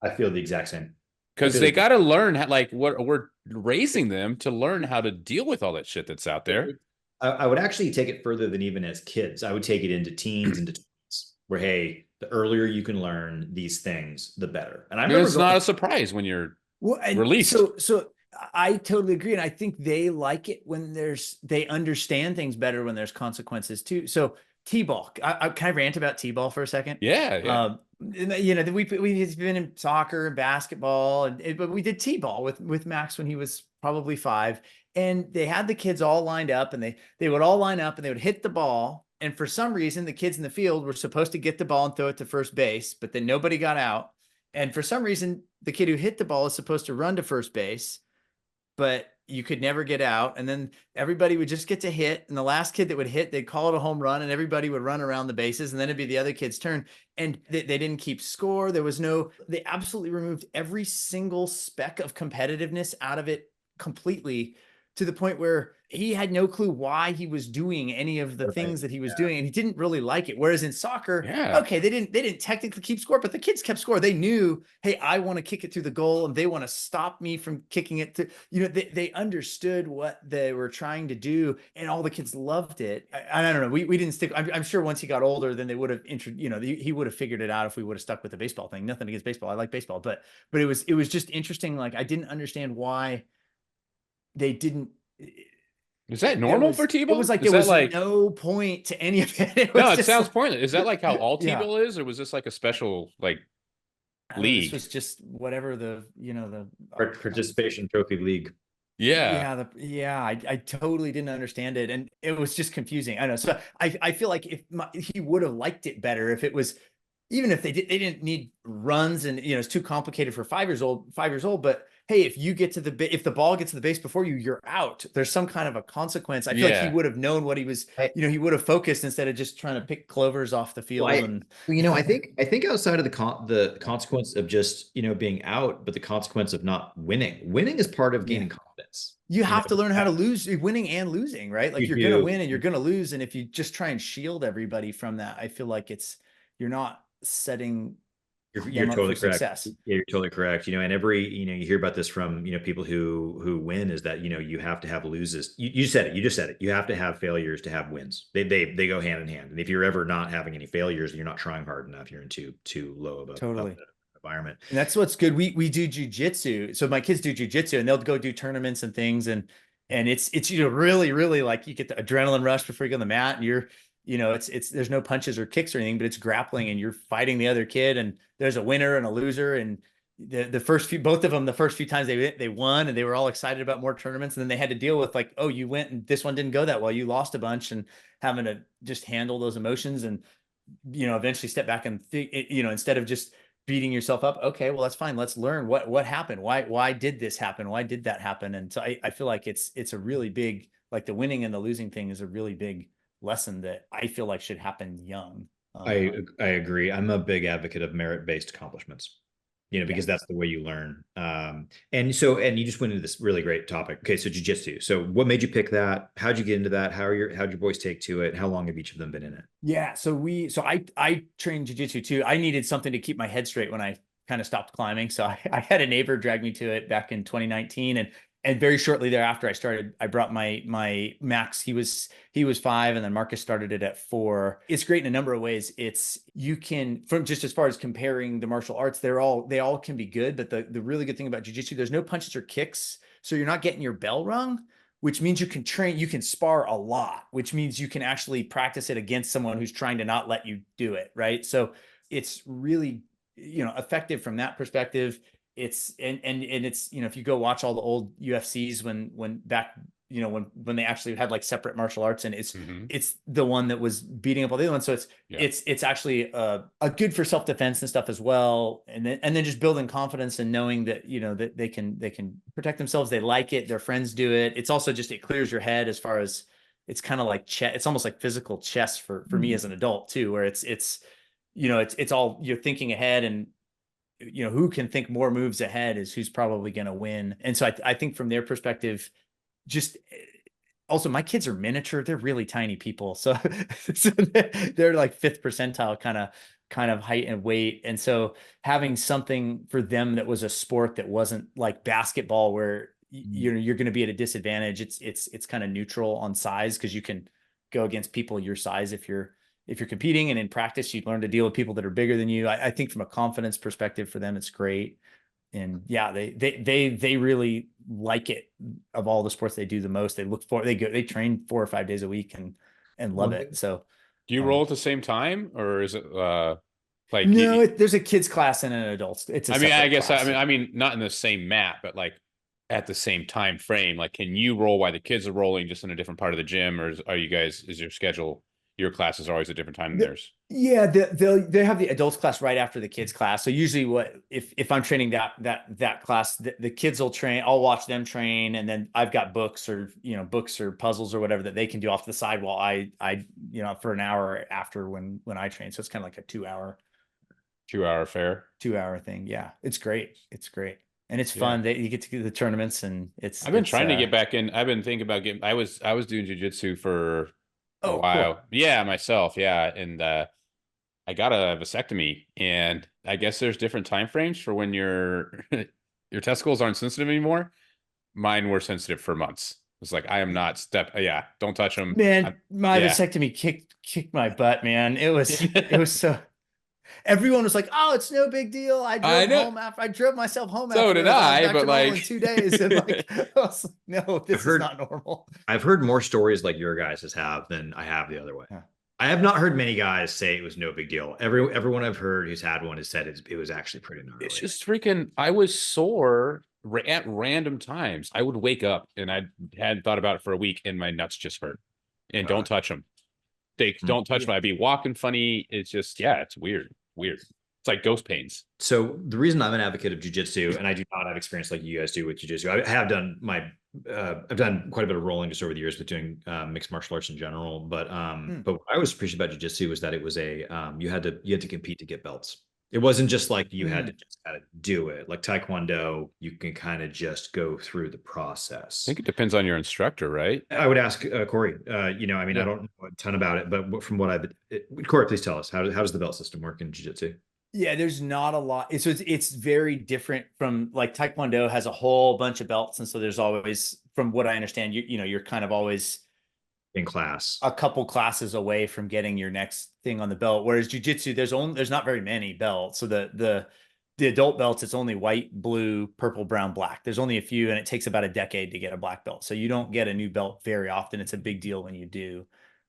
Speaker 1: I feel the exact same.
Speaker 3: Because they got to learn how, like we're raising them to learn how to deal with all that shit that's out there.
Speaker 1: I would actually take it further than even as kids. I would take it into teens, into tweens, where, hey, the earlier you can learn these things, the better. And I remember
Speaker 3: it's not a surprise when you're released.
Speaker 2: So I totally agree. And I think they like it when they understand things better when there's consequences too. So T-ball, can I rant about T-ball for a second?
Speaker 3: Yeah.
Speaker 2: We've been in soccer and basketball, but we did T-ball with Max when he was probably 5, and they had the kids all lined up, and they would all line up and they would hit the ball. And for some reason, the kids in the field were supposed to get the ball and throw it to first base, but then nobody got out. And for some reason, the kid who hit the ball is supposed to run to first base, but you could never get out. And then everybody would just get to hit. And the last kid that would hit, they'd call it a home run and everybody would run around the bases. And then it'd be the other kid's turn. And they didn't keep score. They absolutely removed every single speck of competitiveness out of it completely, to the point where he had no clue why he was doing any of the things that he was doing. And he didn't really like it. Whereas in soccer, okay, they didn't technically keep score, but the kids kept score. They knew, hey, I want to kick it through the goal and they want to stop me from kicking it to, they understood what they were trying to do, and all the kids loved it. I don't know. We didn't stick. I'm sure once he got older, then they would have he would have figured it out if we would have stuck with the baseball thing. Nothing against baseball. I like baseball, but it was just interesting. Like, I didn't understand why they didn't.
Speaker 3: Is that normal for T-ball?
Speaker 2: It was like, there was no point to any of it.
Speaker 3: It sounds pointless. Is that like how all T-ball is, or was this like a special like league?
Speaker 2: This was just whatever the
Speaker 1: participation trophy league.
Speaker 3: Yeah.
Speaker 2: I totally didn't understand it, and it was just confusing. I know. So I feel like he would have liked it better if it was, even if they didn't need runs, and it's too complicated for 5 years old. But hey, if the ball gets to the base before you, you're out. There's some kind of a consequence. I feel like he would have known what he was, he would have focused instead of just trying to pick clovers off the field.
Speaker 1: I think outside of the consequence of just, being out, but the consequence of not winning. Winning is part of gaining confidence.
Speaker 2: You have to learn how to lose, winning and losing, right? Like, you're going to win and you're going to lose. And if you just try and shield everybody from that, I feel like you're not setting.
Speaker 1: You're totally correct. Success. Yeah, you're totally correct. And every, you hear about this from, people who win, is that, you have to have loses. You said it, you just said it. You have to have failures to have wins. They go hand in hand. And if you're ever not having any failures, you're not trying hard enough. You're in too low of a environment.
Speaker 2: And that's what's good. We do jujitsu. So my kids do jujitsu, and they'll go do tournaments and things. And it's, really, really, like, you get the adrenaline rush before you go on the mat, and you're, there's no punches or kicks or anything, but it's grappling, and you're fighting the other kid, and there's a winner and a loser. And both of them, the first few times they won, and they were all excited about more tournaments. And then they had to deal with, like, oh, you went and this one didn't go that well. You lost a bunch, and having to just handle those emotions and, eventually step back and instead of just beating yourself up. Okay, well, that's fine. Let's learn what happened. Why did this happen? Why did that happen? And so I feel like it's a really big, like, the winning and the losing thing is a really big lesson that I feel like should happen young.
Speaker 1: I agree. I'm a big advocate of merit-based accomplishments, because that's the way you learn. And you just went into this really great topic. Okay, so jiu-jitsu. So what made you pick that? How'd you get into that? how'd your boys take to it? How long have each of them been in it?
Speaker 2: Yeah, so I trained jiu-jitsu too. I needed something to keep my head straight when I kind of stopped climbing. So I had a neighbor drag me to it back in 2019, and very shortly thereafter, I brought my Max. He was 5, and then Marcus started it at 4. It's great in a number of ways. You can, from just as far as comparing the martial arts, they all can be good. But the really good thing about jiu-jitsu, there's no punches or kicks. So you're not getting your bell rung, which means you can spar a lot, which means you can actually practice it against someone who's trying to not let you do it. Right. So it's really, effective from that perspective. It's if you go watch all the old UFCs when they actually had like separate martial arts, and it's the one that was beating up all the other ones. So it's actually a good for self-defense and stuff as well. And then just building confidence and knowing that, that they can protect themselves. They like it. Their friends do it. It's also just, it clears your head as far as, it's kind of like chess. It's almost like physical chess for me as an adult too, where it's all, you're thinking ahead, and who can think more moves ahead is who's probably going to win. And so I think from their perspective, just also, my kids are miniature. They're really tiny people. So they're like 5th percentile kind of height and weight. And so having something for them that was a sport that wasn't like basketball, where you're going to be at a disadvantage. It's kind of neutral on size, because you can go against people your size if you're competing, and in practice, you learn to deal with people that are bigger than you. I think from a confidence perspective for them, it's great. And yeah, they really like it. Of all the sports they do the most, they train 4 or 5 days a week and love it. So
Speaker 3: do you roll at the same time, or is it like,
Speaker 2: no, there's a kids class and an adults. It's
Speaker 3: I mean, not in the same mat, but like at the same time frame. Like, can you roll while the kids are rolling, just in a different part of the gym, or is your schedule your classes are always a different time than theirs.
Speaker 2: Yeah, they have the adults class right after the kids class. So usually, if I'm training that class, the kids will train. I'll watch them train, and then I've got books or puzzles or whatever that they can do off the side while I for an hour after when I train. So it's kind of like a 2 hour
Speaker 3: 2 hour fair.
Speaker 2: 2 hour thing. Yeah, it's great. It's great. And it's fun. You get to do the tournaments, and
Speaker 3: I've been trying to get back in. I've been thinking about getting. I was doing jujitsu for a while. Cool. Yeah, myself. Yeah, and I got a vasectomy, and I guess there's different time frames for when your testicles aren't sensitive anymore. Mine were sensitive for months. It's like I am not don't touch them.
Speaker 2: Man, my vasectomy kicked my butt, man. It was so. Everyone was like, "Oh, it's no big deal." I drove myself home.
Speaker 3: So did I, but like
Speaker 2: in 2 days, and like, no, this is not normal.
Speaker 1: I've heard more stories like your guys have than I have the other way. Yeah. I have not heard many guys say it was no big deal. Everyone I've heard who's had one has said it was actually pretty gnarly.
Speaker 3: It's just freaking. I was sore at random times. I would wake up and I hadn't thought about it for a week, and my nuts just hurt. And don't touch them. They don't touch them. I'd be walking funny. It's just it's weird. It's like ghost pains.
Speaker 1: So the reason I'm an advocate of jujitsu, and I do not have experience like you guys do with jujitsu. I have done I've done quite a bit of rolling just over the years with doing mixed martial arts in general. But what I was appreciative about jujitsu was that it was you had to compete to get belts. It wasn't just like you had to just kind of do it. Like Taekwondo, you can kind of just go through the process.
Speaker 3: I think it depends on your instructor, right?
Speaker 1: I would ask Cory. I don't know a ton about it, but from what Cory, please tell us how does the belt system work in jiu-jitsu?
Speaker 2: Yeah, there's not a lot. It's very different from like Taekwondo has a whole bunch of belts, and so there's always, from what I understand, you're kind of always
Speaker 1: in class,
Speaker 2: a couple classes away from getting your next thing on the belt. Whereas jiu-jitsu, there's not very many belts. So the adult belts, it's only white, blue, purple, brown, black. There's only a few, and it takes about a decade to get a black belt. So you don't get a new belt very often. It's a big deal when you do.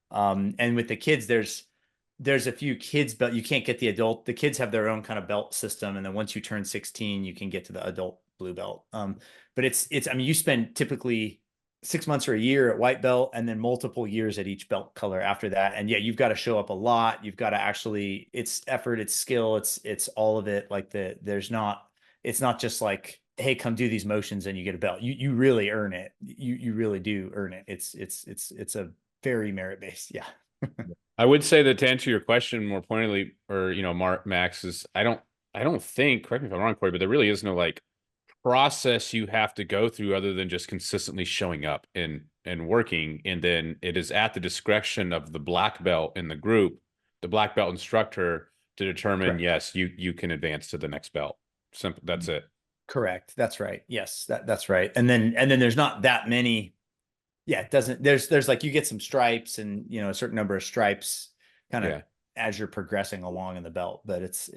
Speaker 2: And with the kids, there's a few kids belt. You can't get the adult. The kids have their own kind of belt system, and then once you turn 16, you can get to the adult blue belt. But you spend typically 6 months or a year at white belt, and then multiple years at each belt color after that. And you've got to show up a lot. You've got to actually, it's effort, it's skill, it's all of it. Like it's not just like, hey, come do these motions and you get a belt. You really earn it. You really do earn it. It's a very merit-based. Yeah.
Speaker 3: I would say that to answer your question more pointedly, or Max, is I don't think, correct me if I'm wrong, Cory, but there really is no like process you have to go through other than just consistently showing up and working. And then it is at the discretion of the black belt in the group, the black belt instructor, to determine, correct, yes, you can advance to the next belt. Simple. That's it.
Speaker 2: Correct. That's right. Yes, that's right. And then there's not that many. Yeah, it doesn't. There's like, you get some stripes and a certain number of stripes kind of as you're progressing along in the belt, but it's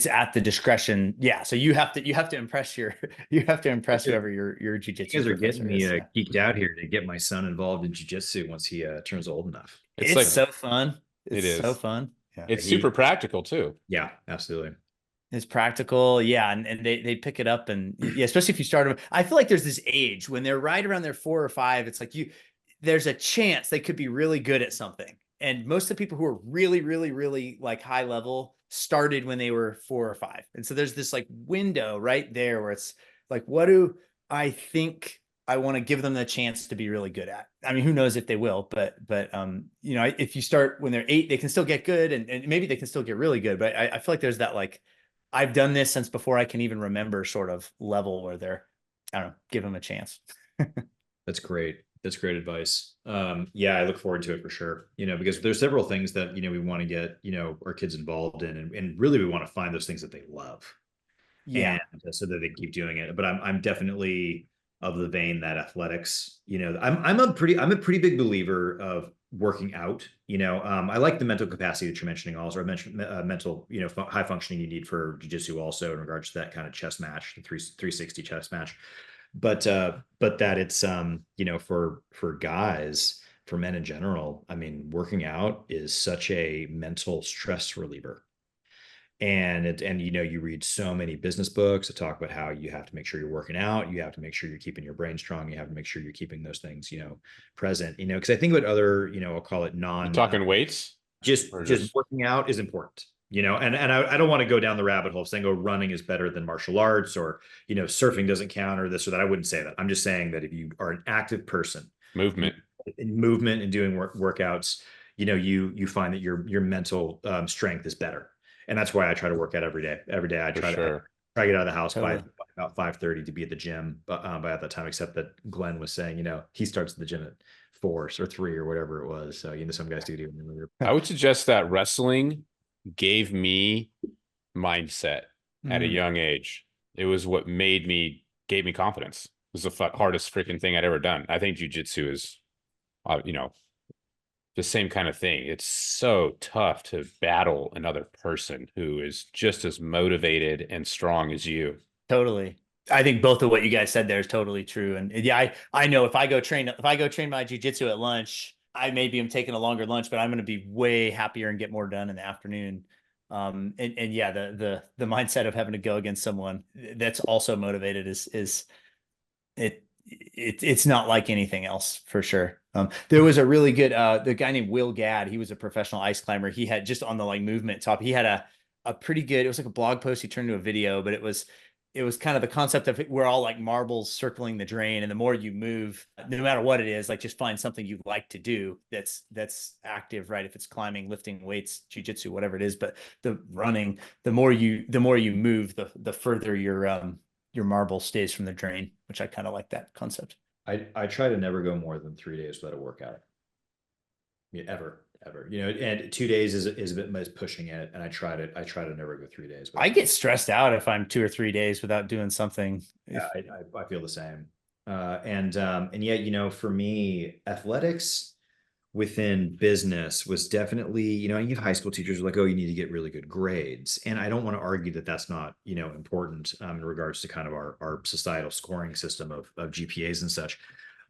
Speaker 2: at the discretion. Yeah. So you have to impress whoever your jiu-jitsu.
Speaker 1: You guys are getting me geeked out here to get my son involved in jiu-jitsu once he turns old enough.
Speaker 2: It's like, so fun. It's so fun.
Speaker 3: Yeah. It's super practical too.
Speaker 1: Yeah, absolutely.
Speaker 2: It's practical. Yeah. And they pick it up, and especially if you start them. I feel like there's this age when they're right around their 4 or 5. It's like there's a chance they could be really good at something. And most of the people who are really, really, really like high level started when they were 4 or 5. And so there's this like window right there where it's like, what do I think I want to give them the chance to be really good at? I mean, who knows if they will, but if you start when they're 8, they can still get good, and maybe they can still get really good. But I feel like there's that, like, I've done this since before I can even remember sort of level where they're, I don't know, give them a chance.
Speaker 1: That's great. That's great advice. I look forward to it for sure. Because there's several things that, we want to get, our kids involved in, and really we want to find those things that they love. Yeah. And so that they keep doing it. But I'm definitely of the vein that athletics, I'm a pretty big believer of working out. I like the mental capacity that you're mentioning also. I mentioned mental, high functioning you need for jiu-jitsu also in regards to that kind of chess match, the 360 chess match. But that it's, for guys, for men in general, I mean, working out is such a mental stress reliever. And you read so many business books that talk about how you have to make sure you're working out. You have to make sure you're keeping your brain strong. You have to make sure you're keeping those things, present, because I think about other, I'll call it
Speaker 3: You're talking weights.
Speaker 1: just
Speaker 3: Or
Speaker 1: working out is important, and I don't want to go down the rabbit hole of saying, oh, running is better than martial arts, or, surfing doesn't count, or this or that. I wouldn't say that. I'm just saying that if you are an active person,
Speaker 3: movement.
Speaker 1: in movement and doing workouts, you find that your mental strength is better. And that's why I try to work out every day. Every day I
Speaker 3: For
Speaker 1: try
Speaker 3: sure.
Speaker 1: to get out of the house
Speaker 2: Totally.
Speaker 1: by about 5:30 to be at the gym by that time, except that Glenn was saying, he starts the gym at 4 or 3 or whatever it was. So, some guys do even earlier.
Speaker 3: I would suggest that wrestling gave me mindset at a young age. It was what gave me confidence. It was the hardest freaking thing I'd ever done. I think jujitsu is, the same kind of thing. It's so tough to battle another person who is just as motivated and strong as you.
Speaker 2: Totally. I think both of what you guys said there is totally true. And yeah, I know if I go train my jujitsu at lunch, I maybe am taking a longer lunch, but I'm going to be way happier and get more done in the afternoon. And yeah, the mindset of having to go against someone that's also motivated it's not like anything else, for sure. There was a really good the guy named Will Gadd. He was a professional ice climber. He had, just on the like movement top, he had a pretty good, it was like a blog post he turned into a video, but it was kind of the concept of we're all like marbles circling the drain, and the more you move, no matter what it is, like just find something you like to do that's active, right? If it's climbing, lifting weights, jujitsu, whatever it is. But the running, the more you move, the further your marble stays from the drain, which I kind of like that concept.
Speaker 1: I try to never go more than 3 days without a workout. Ever. And 2 days is a bit much pushing it. And I try to never go 3 days.
Speaker 2: I get stressed out if I'm 2 or 3 days without doing something.
Speaker 1: Yeah, I feel the same. And yet, for me, athletics within business was definitely, you have high school teachers who are like, oh, you need to get really good grades. And I don't want to argue that that's not, important in regards to kind of our societal scoring system of GPAs and such.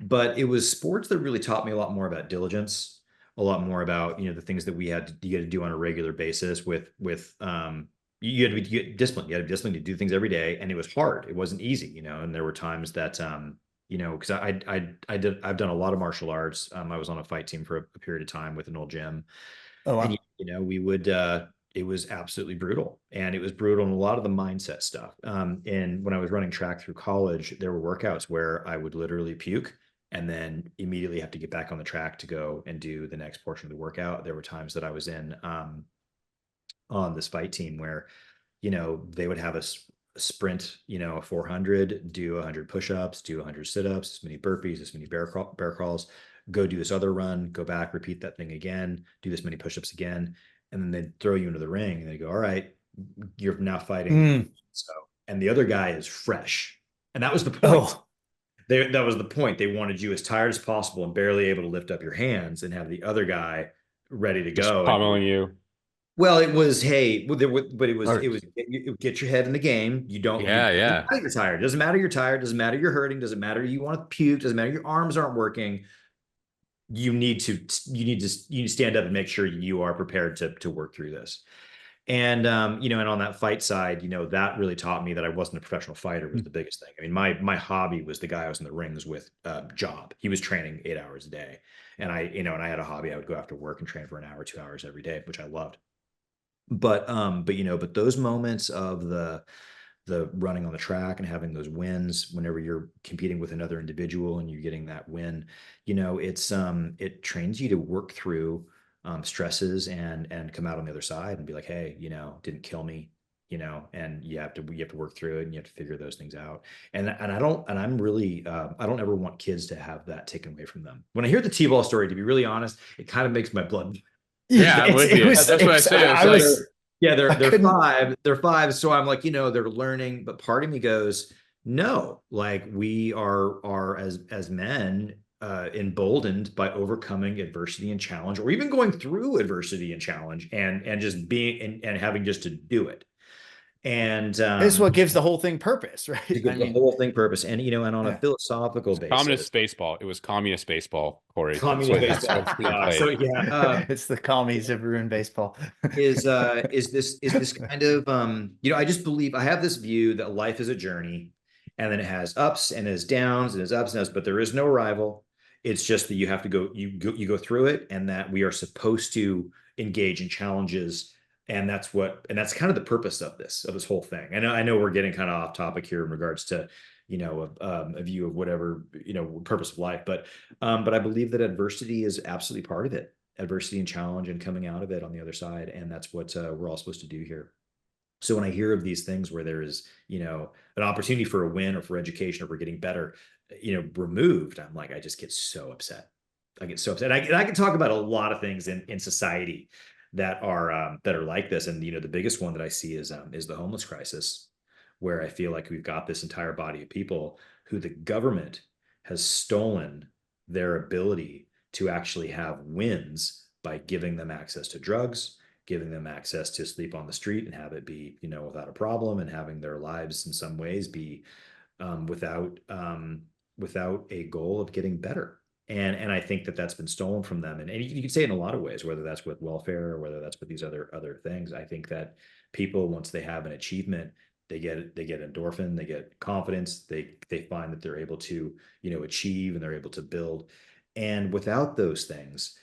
Speaker 1: But it was sports that really taught me a lot more about diligence, a lot more about, the things that you had to do on a regular basis with you had to be disciplined. You had to be disciplined to do things every day. And it was hard. It wasn't easy, and there were times that, because I've done a lot of martial arts. I was on a fight team for a period of time with an old gym.
Speaker 2: Oh, wow.
Speaker 1: And, we would, it was absolutely brutal, and it was brutal in a lot of the mindset stuff. And when I was running track through college, there were workouts where I would literally puke and then immediately have to get back on the track to go and do the next portion of the workout. There were times that I was in, on this fight team where, they would have us sprint, a 400, do 100 push-ups, do 100 sit-ups, this many burpees, this many bear crawls, go do this other run, go back, repeat that thing again, do this many push-ups again. And then they'd throw you into the ring and they go, all right, you're now fighting. So, and the other guy is fresh. And that was the point. That was the point. They wanted you as tired as possible and barely able to lift up your hands, and have the other guy ready to go.
Speaker 3: Pummeling you.
Speaker 1: Well, it was, hey, but it was get your head in the game. You don't,
Speaker 3: yeah.
Speaker 1: You're tired. Doesn't matter you're tired. Doesn't matter you're hurting. Doesn't matter you want to puke. Doesn't matter your arms aren't working. You need to stand up and make sure you are prepared to work through this. And, and on that fight side, that really taught me that I wasn't a professional fighter was the biggest thing. I mean, my hobby was the guy I was in the rings with, job. He was training 8 hours a day. And I had a hobby. I would go after work and train for an hour, 2 hours every day, which I loved. But those moments of the running on the track and having those wins whenever you're competing with another individual and you're getting that win, it trains you to work through stresses and come out on the other side and be like, hey, didn't kill me, and you have to work through it, and you have to figure those things out. And I don't ever want kids to have that taken away from them. When I hear the T-ball story, to be really honest, it kind of makes my blood.
Speaker 3: Yeah, I'm with you. That's what I say.
Speaker 1: They're 5. So I'm like, they're learning, but part of me goes, no, like we are as men, emboldened by overcoming adversity and challenge, or even going through adversity and challenge and just being and having just to do it. And
Speaker 2: this is what gives the whole thing purpose, right?
Speaker 1: The whole thing purpose. And and on a philosophical basis,
Speaker 3: communist baseball. It was communist baseball, Cory.
Speaker 1: Communist baseball. So
Speaker 2: it's the commies have ruined baseball.
Speaker 1: is this kind of I just believe, I have this view that life is a journey, and then it has ups and it has downs and it has ups and downs, but there is no rival. It's just that you have to you go through it, and that we are supposed to engage in challenges. And that's kind of the purpose of this whole thing. I know we're getting kind of off topic here in regards to, a view of whatever, purpose of life, but I believe that adversity is absolutely part of it. Adversity and challenge and coming out of it on the other side. And that's what we're all supposed to do here. So when I hear of these things where there is, an opportunity for a win or for education or for getting better, removed, I'm like, I just get so upset. I get so upset. And I can talk about a lot of things in society that are like this. And, the biggest one that I see is the homeless crisis, where I feel like we've got this entire body of people who the government has stolen their ability to actually have wins by giving them access to drugs, giving them access to sleep on the street and have it be, without a problem, and having their lives in some ways be without a goal of getting better. And I think that that's been stolen from them. And you can say it in a lot of ways, whether that's with welfare or whether that's with these other things. I think that people, once they have an achievement, they get endorphin, they get confidence, they find that they're able to, achieve, and they're able to build. And without those things,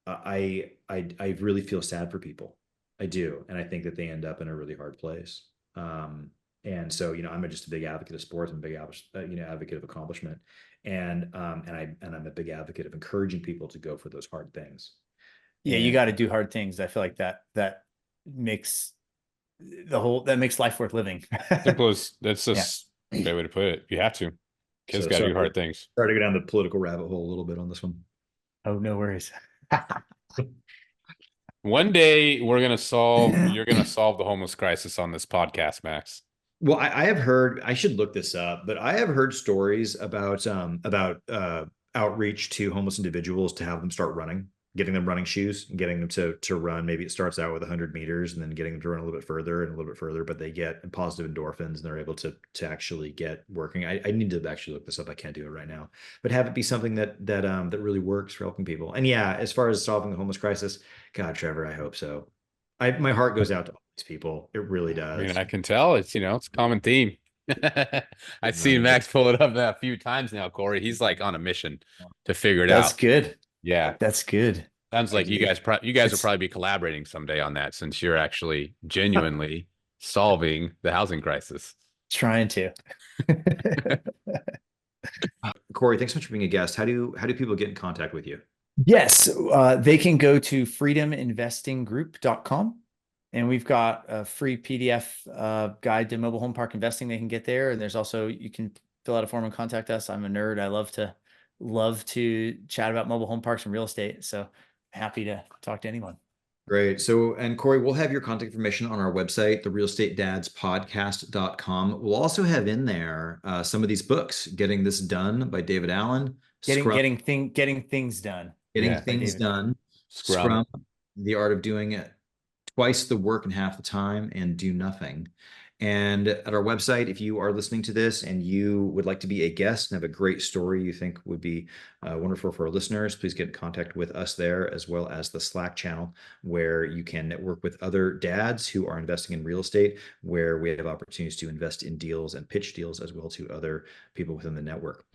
Speaker 1: I really feel sad for people. I do. And I think that they end up in a really hard place. And so, I'm just a big advocate of sports and a big, advocate of accomplishment. And I'm a big advocate of encouraging people to go for those hard things.
Speaker 2: Yeah, you got to do hard things. I feel like that makes life worth living.
Speaker 3: That's just a great way to put it. You have to. Kids got to do hard things.
Speaker 1: Sorry to go down the political rabbit hole a little bit on this one.
Speaker 2: Oh, no worries.
Speaker 3: One day you're going to solve the homeless crisis on this podcast, Max.
Speaker 1: Well, I have heard, I should look this up, but I have heard stories about outreach to homeless individuals to have them start running, getting them running shoes and getting them to run. Maybe it starts out with 100 meters and then getting them to run a little bit further and a little bit further, but they get positive endorphins and they're able to actually get working. I need to actually look this up. I can't do it right now, but have it be something that really works for helping people. And yeah, as far as solving the homeless crisis, God, Trevor, I hope so. My heart goes out to all these people. It really does.
Speaker 3: I mean, I can tell it's a common theme. I've seen Max pull it up a few times now, Cory. He's like on a mission to figure it out.
Speaker 2: That's good.
Speaker 3: Yeah,
Speaker 2: that's good.
Speaker 3: Sounds like you guys will probably be collaborating someday on that, since you're actually genuinely solving the housing crisis.
Speaker 2: Trying to.
Speaker 1: Cory, thanks so much for being a guest. How do people get in contact with you?
Speaker 2: Yes, they can go to freedominvestinggroup.com, and we've got a free PDF guide to mobile home park investing they can get there. And there's also, you can fill out a form and contact us. I'm a nerd. I love to chat about mobile home parks and real estate. So happy to talk to anyone.
Speaker 1: Great. So, and Cory, we'll have your contact information on our website, the Realestatedadspodcast.com. We'll also have in there some of these books, Getting This Done by David Allen.
Speaker 2: Getting things done.
Speaker 1: Getting things done. Scrum, the art of doing it twice the work in half the time, and do nothing. And at our website, if you are listening to this and you would like to be a guest and have a great story you think would be wonderful for our listeners, please get in contact with us there, as well as the Slack channel, where you can network with other dads who are investing in real estate, where we have opportunities to invest in deals and pitch deals as well to other people within the network.